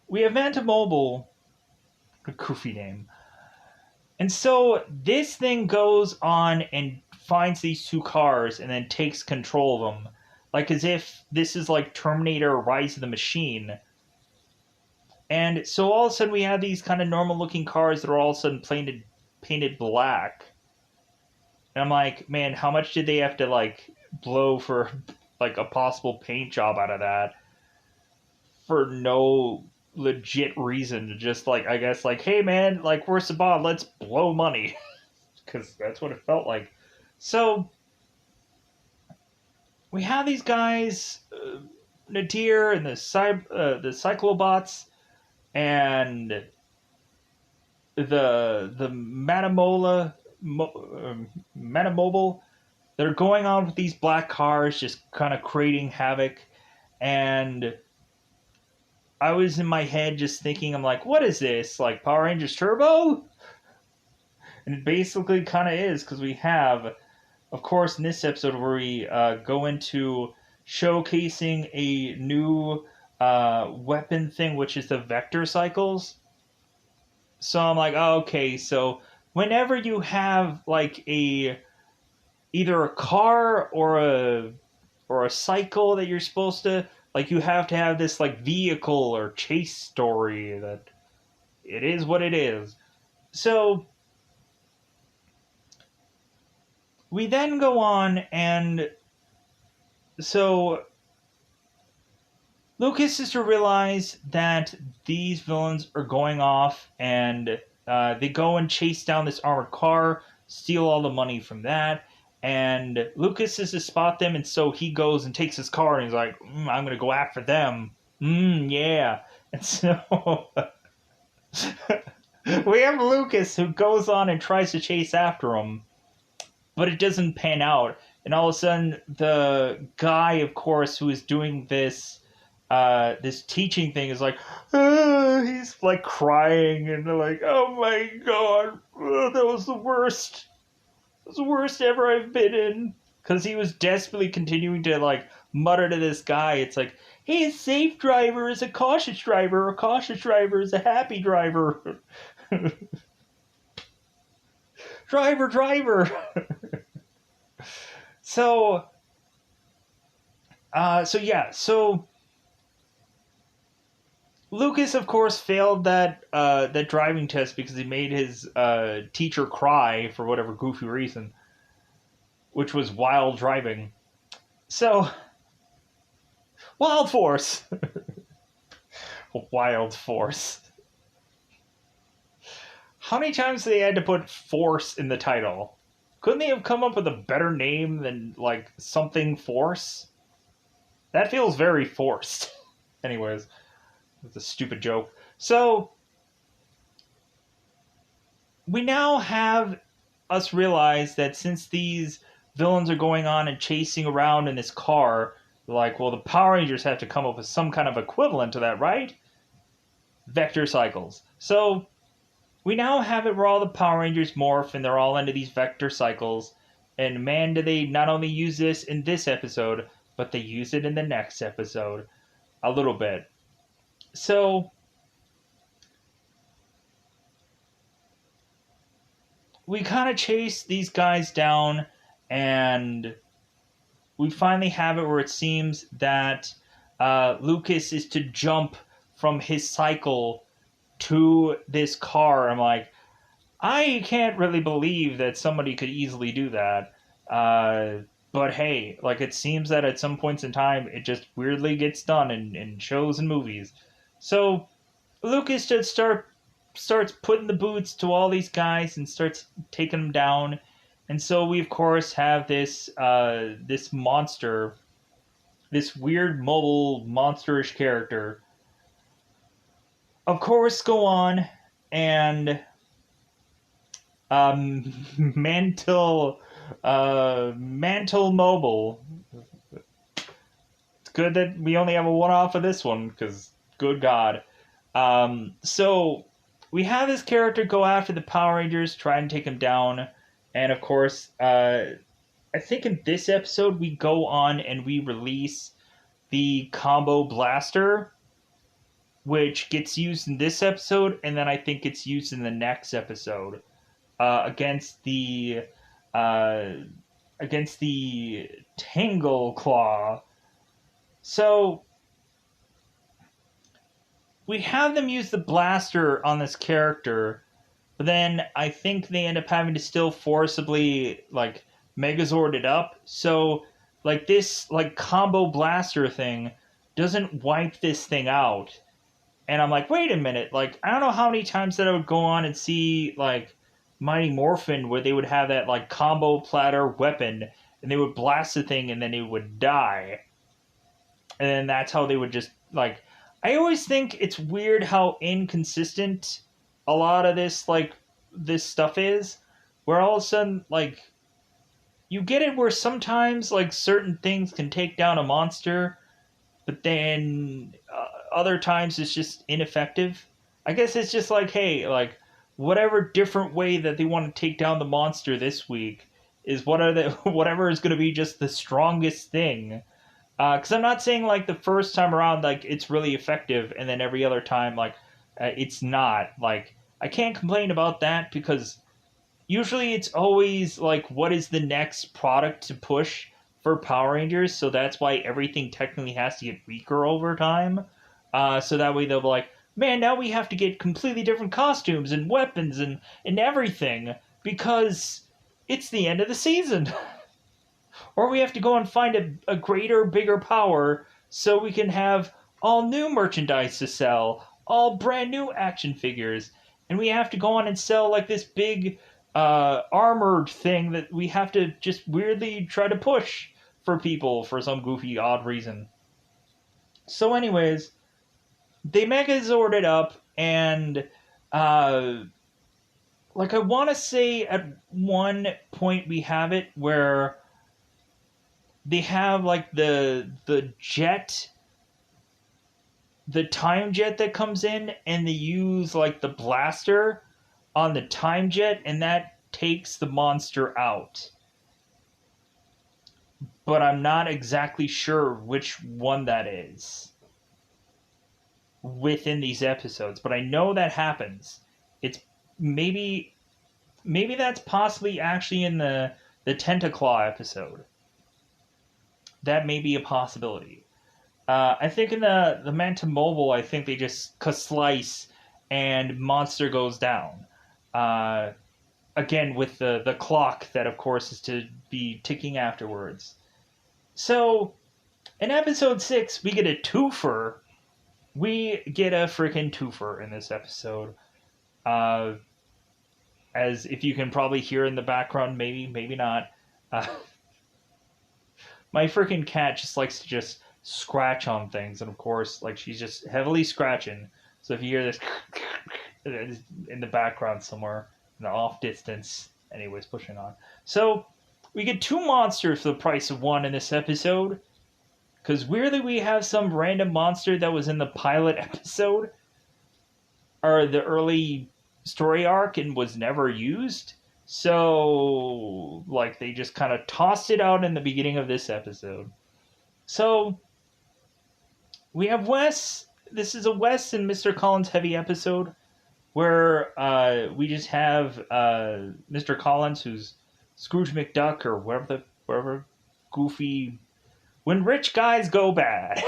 we have Mobile, a goofy name. And so this thing goes on and finds these two cars and then takes control of them. Like as if this is like Terminator Rise of the Machine. And so all of a sudden we have these kind of normal looking cars that are all of a sudden painted black. And I'm like, man, how much did they have to like blow for like a possible paint job out of that? For no legit reason to just like, I guess like, hey man, like we're Saban, let's blow money. Because that's what it felt like. So we have these guys, Nadir and the Cyclobots, and the Manamobile. They're going on with these black cars, just kind of creating havoc. And I was in my head just thinking, I'm like, what is this? Like Power Rangers Turbo? And it basically kind of is, because we have, of course, in this episode where we go into showcasing a new weapon thing, which is the vector cycles. So I'm like, oh, okay, so whenever you have like either a car or a cycle that you're supposed to like, you have to have this like vehicle or chase story that it is what it is. So we then go on, and so Lucas is to realize that these villains are going off, and they go and chase down this armored car, steal all the money from that, and Lucas is to spot them, and so he goes and takes his car, and he's like, I'm going to go after them. Yeah. And so we have Lucas who goes on and tries to chase after him, but it doesn't pan out. And all of a sudden, the guy, of course, who is doing this this teaching thing is like, he's like crying, and they're like, oh my god, that was the worst. It was the worst ever I've been in. Because he was desperately continuing to like mutter to this guy. It's like, hey, a safe driver is a cautious driver. A cautious driver is a happy driver. Driver. So, so Lucas, of course, failed that driving test because he made his teacher cry for whatever goofy reason, which was while driving. So, Wild Force, Wild Force. How many times they had to put "force" in the title? Couldn't they have come up with a better name than like something Force? That feels very forced. Anyways, it's a stupid joke. So we now have us realize that since these villains are going on and chasing around in this car, like, well, the Power Rangers have to come up with some kind of equivalent to that, right? Vector cycles. So we now have it where all the Power Rangers morph and they're all into these vector cycles. And man, do they not only use this in this episode, but they use it in the next episode a little bit. So we kind of chase these guys down, and we finally have it where it seems that Lucas is to jump from his cycle to this car. I'm like, I can't really believe that somebody could easily do that. But hey, like, it seems that at some points in time, it just weirdly gets done in shows and movies. So Lucas just starts putting the boots to all these guys and starts taking them down. And so we of course have this monster, this weird mobile monsterish character. Of course, go on and Mantle Mobile. It's good that we only have a one-off of this one because good God. So we have this character go after the Power Rangers, try and take him down, and of course, I think in this episode we go on and we release the Combo Blaster, which gets used in this episode, and then I think it's used in the next episode against the uh, Tangle Claw. So we have them use the blaster on this character, but then I think they end up having to still forcibly like Megazord it up. So like this like combo blaster thing doesn't wipe this thing out. And I'm like, wait a minute, like I don't know how many times that I would go on and see like Mighty Morphin where they would have that like combo platter weapon and they would blast the thing and then it would die. And then that's how they would just like I always think it's weird how inconsistent a lot of this stuff is, where all of a sudden like you get it where sometimes like certain things can take down a monster, but then other times it's just ineffective. I guess it's just like, hey, like whatever different way that they want to take down the monster this week is whatever is going to be just the strongest thing. Because I'm not saying like the first time around like it's really effective, and then every other time like it's not. Like I can't complain about that because usually it's always like what is the next product to push for Power Rangers, so that's why everything technically has to get weaker over time. So that way they'll be like, man, now we have to get completely different costumes and weapons and everything because it's the end of the season. Or we have to go and find a greater, bigger power so we can have all new merchandise to sell, all brand new action figures. And we have to go on and sell like this big armored thing that we have to just weirdly try to push for people for some goofy, odd reason. So, anyways, they Megazord it up, and like I want to say at one point we have it where they have like the jet, the time jet that comes in, and they use like the blaster on the time jet, and that takes the monster out. But I'm not exactly sure which one that is within these episodes. But I know that happens. It's maybe that's possibly actually in the Tentaclaw episode. that may be a possibility. I think in the Manta Mobile, I think they just slice and monster goes down. Uh, Again with the clock that, of course, is to be ticking afterwards. So in episode 6, we get a twofer. We get a freaking twofer in this episode. Uh, as if you can probably hear in the background, maybe not. Uh, my freaking cat just likes to just scratch on things, and of course, like she's just heavily scratching. So if you hear this in the background somewhere, in the off distance, anyways, pushing on. So we get 2 monsters for the price of 1 in this episode. Because weirdly, we have some random monster that was in the pilot episode or the early story arc and was never used. So, like, they just kind of tossed it out in the beginning of this episode. So, we have Wes. This is a Wes and Mr. Collins heavy episode where we just have Mr. Collins, who's Scrooge McDuck or whatever goofy. When rich guys go bad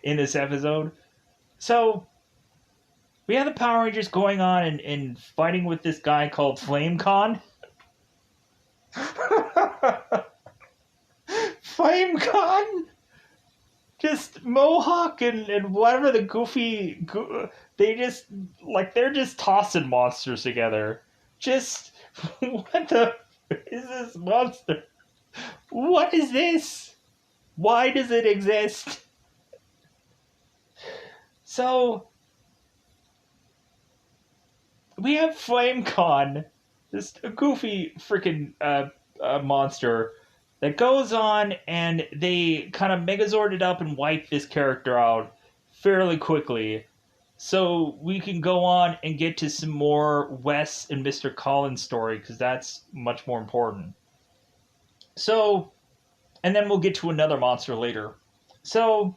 in this episode. So, we have the Power Rangers going on and fighting with this guy called Flamecon. Flamecon? Just Mohawk and whatever the goofy... They just... Like, they're just tossing monsters together. Just... What the... is this monster? What is this? Why does it exist? So... we have Flamecon, this goofy freaking monster that goes on, and they kind of Megazord it up and wipe this character out fairly quickly, so we can go on and get to some more Wes and Mr. Collins story, because that's much more important. So, and then we'll get to another monster later. So,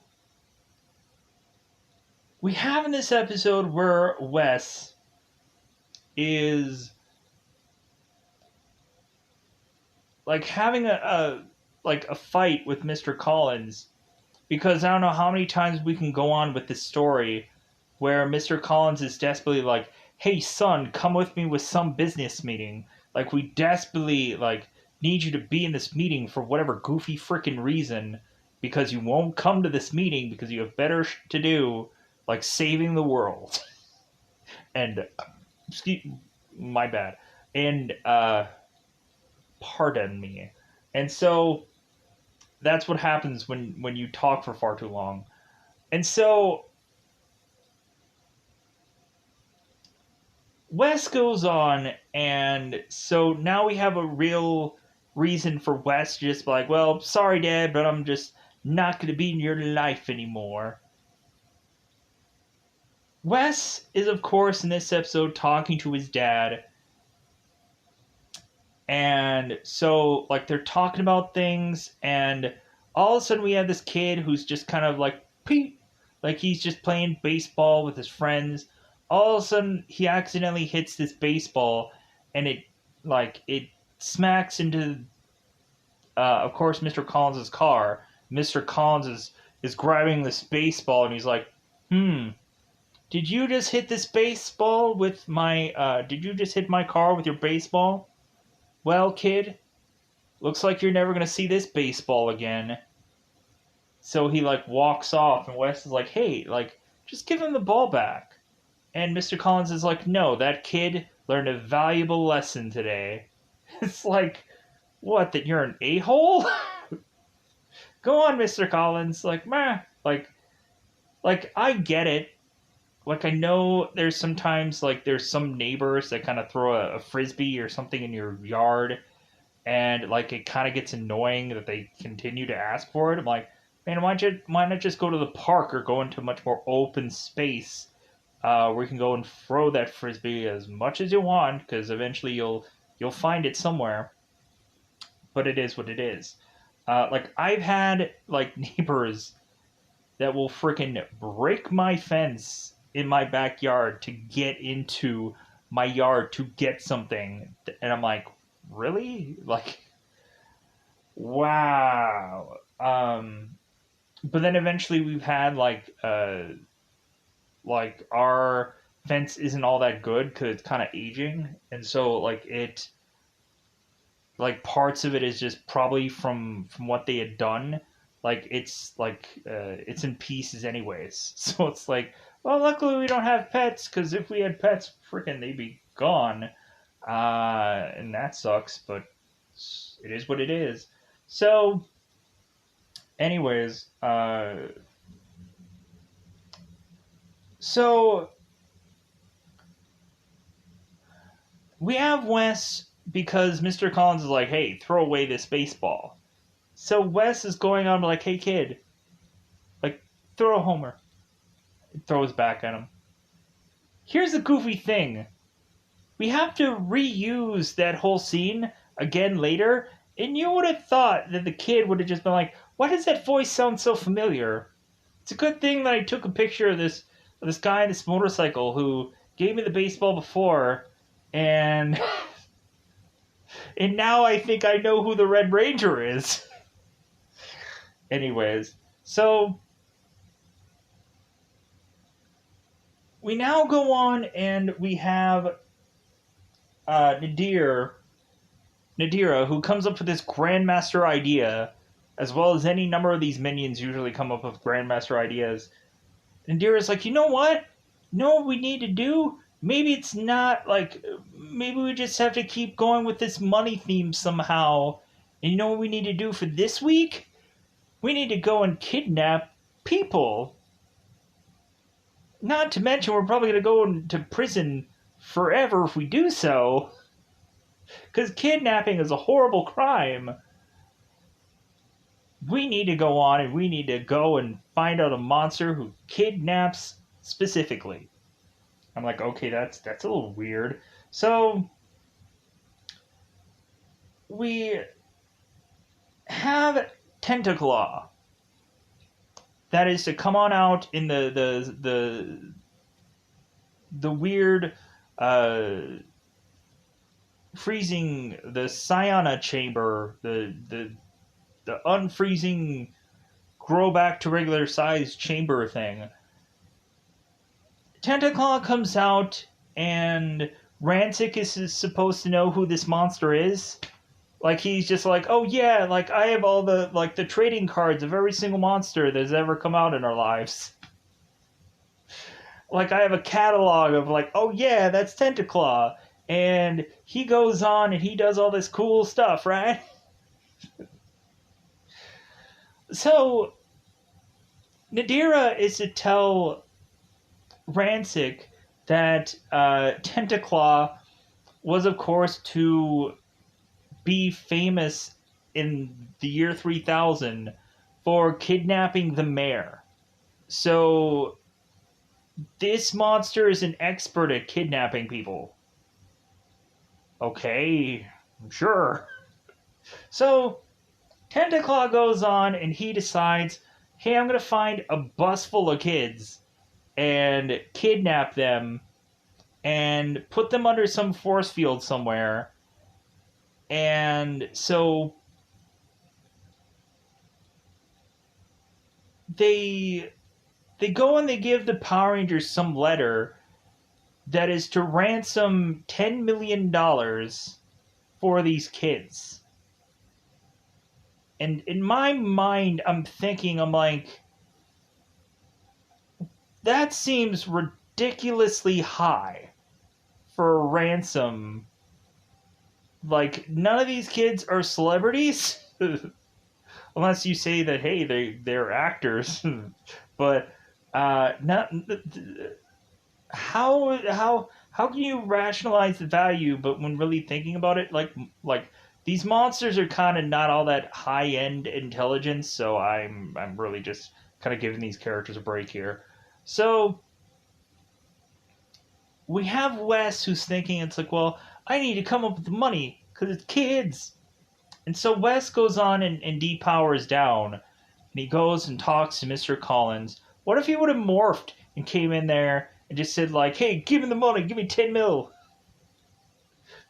we have in this episode where Wes is like having a fight with Mr. Collins, because I don't know how many times we can go on with this story where Mr. Collins is desperately like, "Hey son, come with me with some business meeting. Like, we desperately like need you to be in this meeting for whatever goofy freaking reason, because you won't come to this meeting because you have better to do, like saving the world." And my bad. And pardon me. And so that's what happens when you talk for far too long. And so Wes goes on, and so now we have a real reason for Wes to just be like, "Well, sorry Dad, but I'm just not going to be in your life anymore." Wes is, of course, in this episode talking to his dad. And so, like, they're talking about things, and all of a sudden we have this kid who's just kind of like, Pete, like he's just playing baseball with his friends. All of a sudden, he accidentally hits this baseball, and it smacks into, of course, Mr. Collins' car. Mr. Collins is grabbing this baseball, and he's like, did you just hit this baseball with my, did you just hit my car with your baseball? Well, kid, looks like you're never going to see this baseball again. So he, like, walks off, and Wes is like, "Hey, like, just give him the ball back." And Mr. Collins is like, "No, that kid learned a valuable lesson today." It's like, what, that you're an a-hole? Go on, Mr. Collins. Like, meh. Like, I get it. Like, I know there's sometimes, like, there's some neighbors that kind of throw a frisbee or something in your yard, and, like, it kind of gets annoying that they continue to ask for it. I'm like, man, why not just go to the park or go into a much more open space where you can go and throw that frisbee as much as you want, because eventually you'll find it somewhere. But it is what it is. Like, I've had, like, neighbors that will freaking break my fence in my backyard to get into my yard to get something. And I'm like, really? Like, wow. But then eventually we've had like our fence isn't all that good because it's kind of aging, and so like parts of it is just probably from what they had done. Like it's in pieces anyways. So it's like, well, luckily we don't have pets because if we had pets, freaking they'd be gone. And that sucks, but it is what it is. So, anyways, so we have Wes because Mr. Collins is like, hey, throw away this baseball. So Wes is going on like, hey kid, like throw a homer. He throws back at him. Here's the goofy thing. We have to reuse that whole scene again later, and you would have thought that the kid would have just been like, why does that voice sound so familiar? It's a good thing that I took a picture of this guy on this motorcycle who gave me the baseball before, and and now I think I know who the Red Ranger is. Anyways, so we now go on and we have Nadira, who comes up with this Grandmaster idea, as well as any number of these minions usually come up with Grandmaster ideas. Nadira's like, you know what? You know what we need to do? Maybe it's not like, maybe we just have to keep going with this money theme somehow. And you know what we need to do for this week? We need to go and kidnap people. Not to mention, we're probably going to go into prison forever if we do so. Because kidnapping is a horrible crime. We need to go on and we need to go and find out a monster who kidnaps specifically. I'm like, okay, that's a little weird. So we have Tentaclaw. That is to come on out in the weird freezing the Cyana chamber, the unfreezing grow back to regular size chamber thing. Tentaclaw comes out, and Rancic is supposed to know who this monster is. Like, he's just like, oh yeah, like, I have all the trading cards of every single monster that's ever come out in our lives. Like, I have a catalog of, like, oh yeah, that's Tentaclaw. And he goes on and he does all this cool stuff, right? So, Nadira is to tell Rancic that Tentaclaw was, of course, to be famous in the year 3000 for kidnapping the mayor. So, this monster is an expert at kidnapping people. Okay, sure. So, Tentaclaw goes on and he decides, hey, I'm going to find a bus full of kids and kidnap them and put them under some force field somewhere. And so they go and they give the Power Rangers some letter that is to ransom $10 million for these kids. And in my mind, I'm like, that seems ridiculously high for a ransom. Like, none of these kids are celebrities. Unless you say that, hey, they're actors. But not how can you rationalize the value? But when really thinking about it, like these monsters are kind of not all that high end intelligence. So I'm really just kind of giving these characters a break here. So we have Wes who's thinking, it's like, well, I need to come up with the money because it's kids. And so Wes goes on and depowers down, and he goes and talks to Mr. Collins. What if he would have morphed and came in there and just said, like, hey, give me the money, give me 10 mil.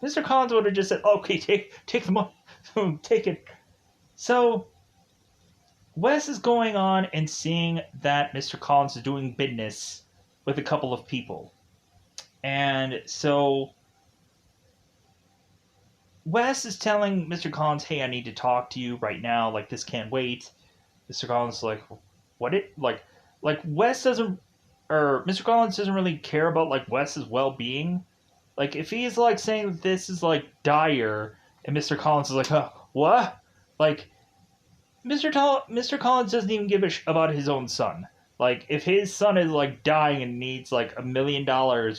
Mr. Collins would have just said, okay, take the money, take it. So Wes is going on and seeing that Mr. Collins is doing business with a couple of people. And so Wes is telling Mr. Collins, hey, I need to talk to you right now. Like, this can't wait. Mr. Collins is like, what it? Like Wes doesn't, or Mr. Collins doesn't really care about, like, Wes's well-being. Like, if he's, like, saying that this is, like, dire, and Mr. Collins is like, huh, what? Like, Mr. Collins doesn't even give a about his own son. Like, if his son is, like, dying and needs, like, $1 million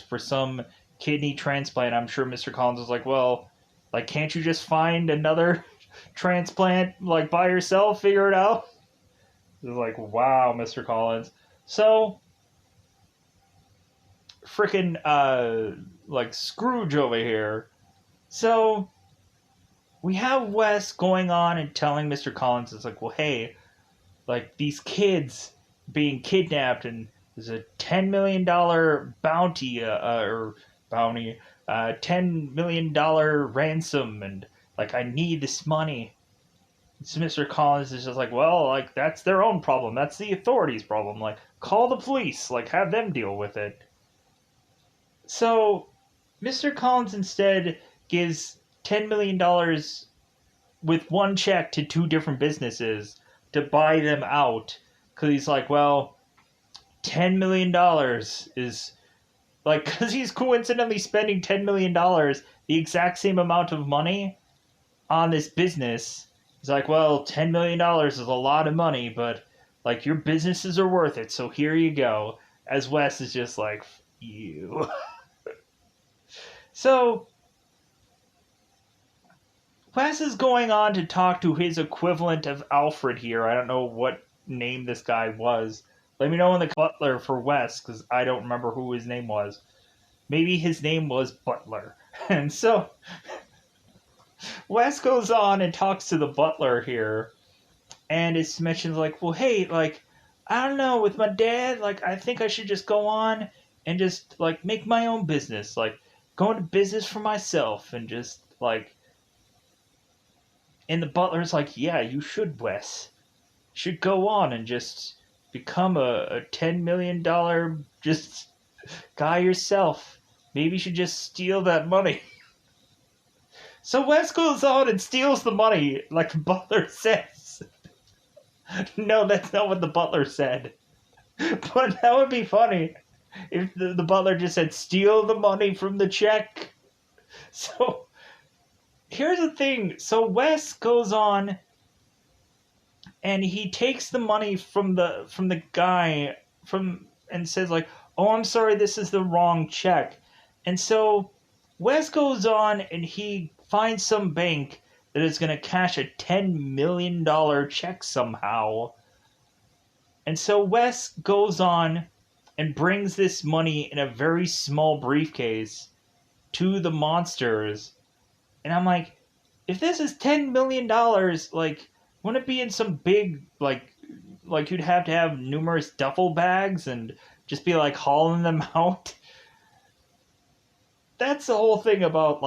for some kidney transplant, I'm sure Mr. Collins is like, well, like, can't you just find another transplant, like, by yourself, figure it out? It's like, wow, Mr. Collins. So, freaking, like, Scrooge over here. So, we have Wes going on and telling Mr. Collins, it's like, well, hey, like, these kids being kidnapped, and there's a $10 million bounty, or bounty, $10 million ransom, and, like, I need this money. So Mr. Collins is just like, well, like, that's their own problem. That's the authorities' problem. Like, call the police. Like, have them deal with it. So Mr. Collins instead gives $10 million with one check to two different businesses to buy them out. Because he's like, well, $10 million is, like, because he's coincidentally spending $10 million, the exact same amount of money, on this business. He's like, well, $10 million is a lot of money, but, like, your businesses are worth it, so here you go. As Wes is just like, you. So Wes is going on to talk to his equivalent of Alfred here. I don't know what name this guy was. Let me know in the butler for Wes, because I don't remember who his name was. Maybe his name was Butler. And so Wes goes on and talks to the butler here, and it's mentioned like, well, hey, like, I don't know, with my dad, like, I think I should just go on and just, like, make my own business, like, go into business for myself, and just, like, and the butler's like, yeah, you should, Wes. You should go on and just become a $10 million just guy yourself. Maybe you should just steal that money. So Wes goes on and steals the money, like the butler says. No, that's not what the butler said. But that would be funny if the butler just said, steal the money from the check. So, here's the thing. So Wes goes on and he takes the money from the guy and says like, oh, I'm sorry, this is the wrong check. And so Wes goes on and he finds some bank that is going to cash a $10 million check somehow. And so Wes goes on and brings this money in a very small briefcase to the monsters. And I'm like, if this is $10 million, like, wouldn't it be in some big, like you'd have to have numerous duffel bags and just be like hauling them out? That's the whole thing about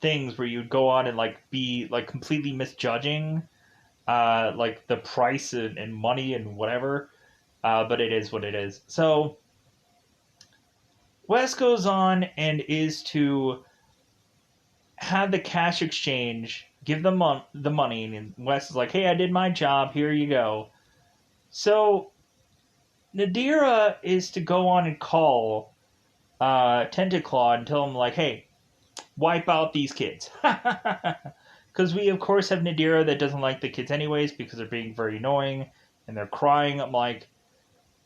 things where you'd go on and like be like completely misjudging like the price and money and whatever. But it is what it is. So Wes goes on and is to have the cash exchange, give them the money, and Wes is like, hey, I did my job, here you go. So Nadira is to go on and call Tentaclaw and tell him like, hey, wipe out these kids. Because we of course have Nadira that doesn't like the kids anyways because they're being very annoying and they're crying. I'm like,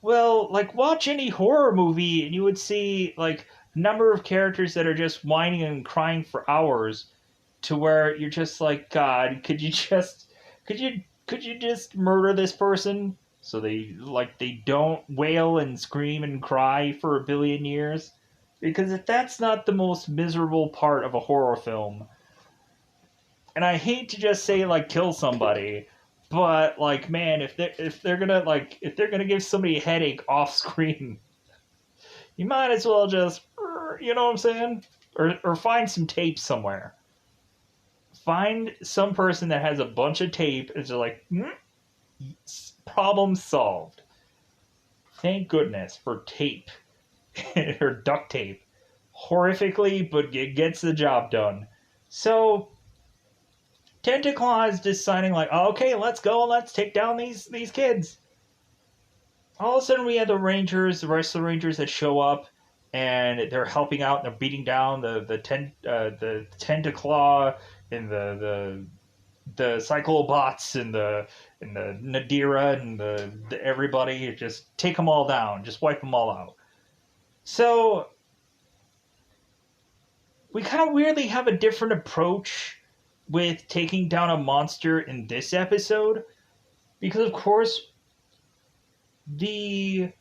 well, like, watch any horror movie and you would see like a number of characters that are just whining and crying for hours, to where you're just like, God, could you just murder this person so they don't wail and scream and cry for a billion years? Because if that's not the most miserable part of a horror film, and I hate to just say like kill somebody, but like, man, if they're gonna give somebody a headache off screen, you might as well just, you know what I'm saying, or find some tape somewhere. find some person that has a bunch of tape and just like, problem solved. Thank goodness for tape or duct tape. Horrifically, but it gets the job done. So Tentaclaw is deciding like, okay, let's go, let's take down these kids. All of a sudden, we have the Rangers, the rest of the Rangers that show up, and they're helping out. And they're beating down the Tentaclaw and the Cyclobots and the Nadira and the everybody. Just take them all down. Just wipe them all out. So we kind of weirdly have a different approach with taking down a monster in this episode, because of course the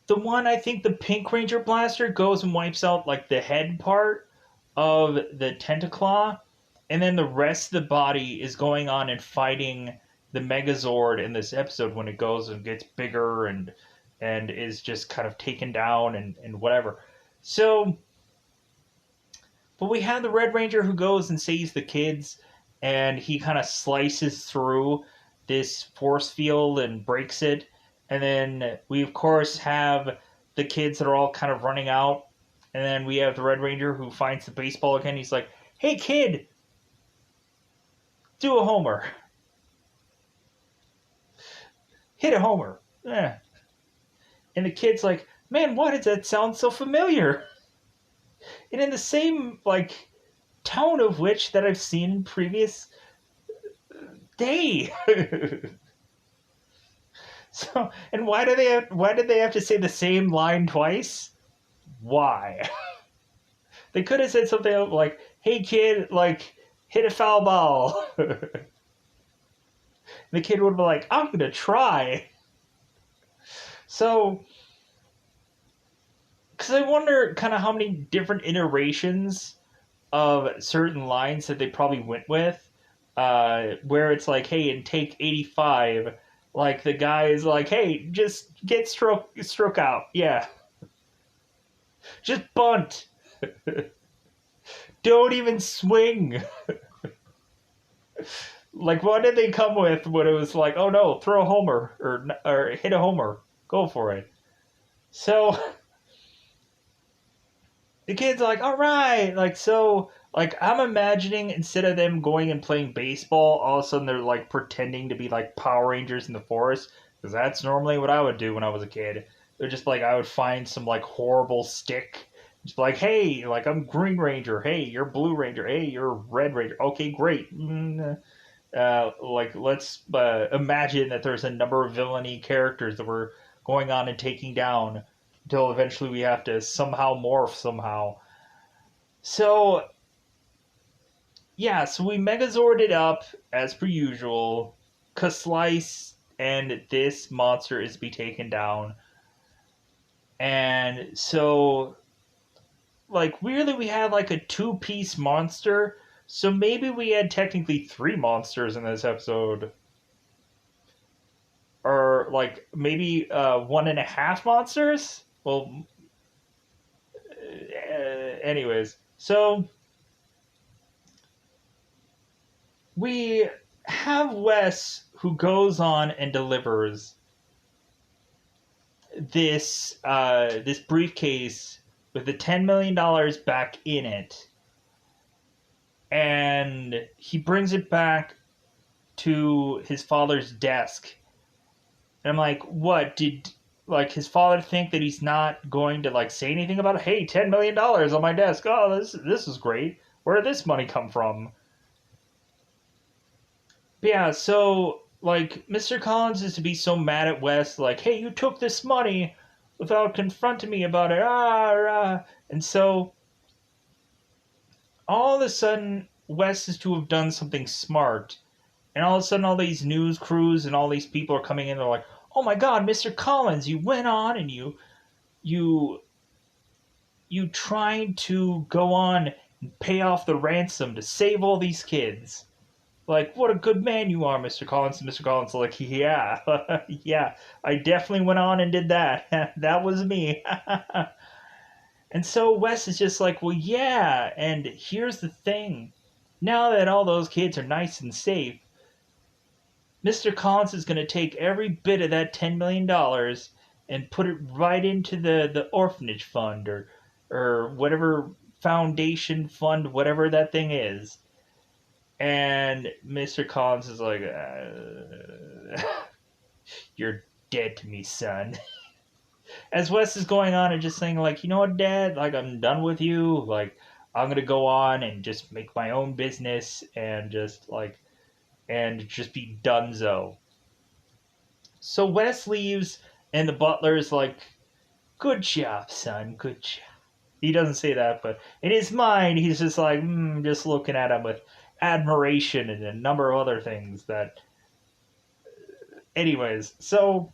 one, I think the Pink Ranger blaster goes and wipes out like the head part of the Tentaclaw, and then the rest of the body is going on and fighting the Megazord in this episode when it goes and gets bigger and is just kind of taken down and whatever. So, but we have the Red Ranger who goes and saves the kids, and he kind of slices through this force field and breaks it. And then we, of course, have the kids that are all kind of running out. And then we have the Red Ranger who finds the baseball again. He's like, hey, kid, do a homer. Hit a homer. Yeah. And the kid's like, man, why does that sound so familiar? And in the same, like, tone of which that I've seen in previous day. So, and why did they have to say the same line twice? Why? They could have said something like, hey kid, like, hit a foul ball. The kid would have been like, I'm gonna try. So, because I wonder kind of how many different iterations of certain lines that they probably went with, where it's like, hey, in take 85, like the guy is like, hey, just get stroke out, yeah, just bunt, don't even swing. Like, what did they come with when it was like, oh no, throw a homer or hit a homer, go for it? So the kid's like, all right, like, so, like, I'm imagining instead of them going and playing baseball, all of a sudden they're, like, pretending to be, like, Power Rangers in the forest, because that's normally what I would do when I was a kid. They're just, like, I would find some, like, horrible stick, just like, hey, like, I'm Green Ranger, hey, you're Blue Ranger, hey, you're Red Ranger, okay, great. Like, let's imagine that there's a number of villainy characters that we're going on and taking down, until eventually we have to somehow morph somehow. So, yeah, so we Megazorded up, as per usual. Ka-Slice and this monster is to be taken down. And so, like, weirdly we had, like, a two-piece monster. So maybe we had technically 3 monsters in this episode. Or, like, maybe 1.5 monsters? Well, anyways, so we have Wes who goes on and delivers this this briefcase with the $10 million back in it, and he brings it back to his father's desk. And I'm like, what did, like, his father think that he's not going to, like, say anything about it? Hey, $10 million on my desk. Oh, this is great. Where did this money come from? But yeah, so, like, Mr. Collins is to be so mad at Wes, like, hey, you took this money without confronting me about it. And so, all of a sudden, Wes is to have done something smart. And all of a sudden, all these news crews and all these people are coming in. They're like, "Oh my God, Mr. Collins, you went on and you tried to go on and pay off the ransom to save all these kids. Like, what a good man you are, Mr. Collins." And Mr. Collins is like, "Yeah, yeah, I definitely went on and did that. That was me." And so Wes is just like, well, yeah, and here's the thing. Now that all those kids are nice and safe, Mr. Collins is going to take every bit of that $10 million and put it right into the orphanage fund or whatever foundation fund, whatever that thing is. And Mr. Collins is like, you're dead to me, son. As Wes is going on and just saying, like, you know what, Dad, like, I'm done with you. Like, I'm going to go on and just make my own business and just be donezo. So Wes leaves, and the butler's like, good job, son, good job. He doesn't say that, but in his mind, he's just like, just looking at him with admiration and a number of other things that. Anyways, so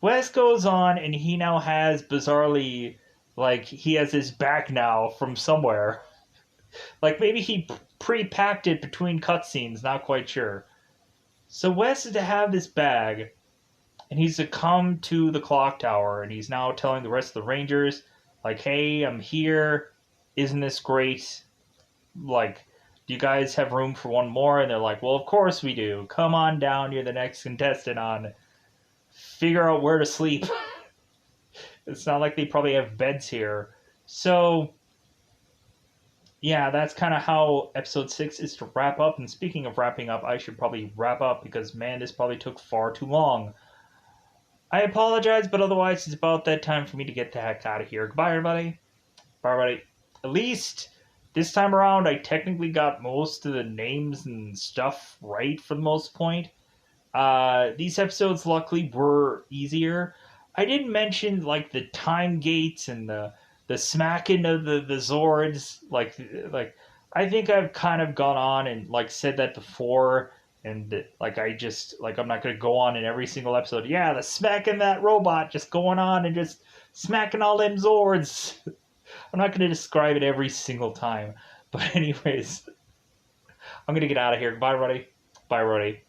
Wes goes on, and he now has bizarrely, like, he has his back now from somewhere. Like, maybe he pre packed it between cutscenes, not quite sure. So Wes is to have this bag, and he's to come to the clock tower, and he's now telling the rest of the Rangers, like, hey, I'm here. Isn't this great? Like, do you guys have room for one more? And they're like, well, of course we do. Come on down. You're the next contestant on. Figure out where to sleep. It's not like they probably have beds here. So, yeah, that's kind of how episode 6 is to wrap up. And speaking of wrapping up, I should probably wrap up because, man, this probably took far too long. I apologize, but otherwise, it's about that time for me to get the heck out of here. Goodbye, everybody. Bye, everybody. At least this time around, I technically got most of the names and stuff right for the most point. These episodes, luckily, were easier. I didn't mention like the time gates and the smacking of the Zords. Like I think I've kind of gone on and like said that before, and like I just like I'm not gonna go on in every single episode. Yeah, the smacking that robot, just going on and just smacking all them Zords. I'm not gonna describe it every single time, but anyways, I'm gonna get out of here. Bye, everybody. Bye, everybody.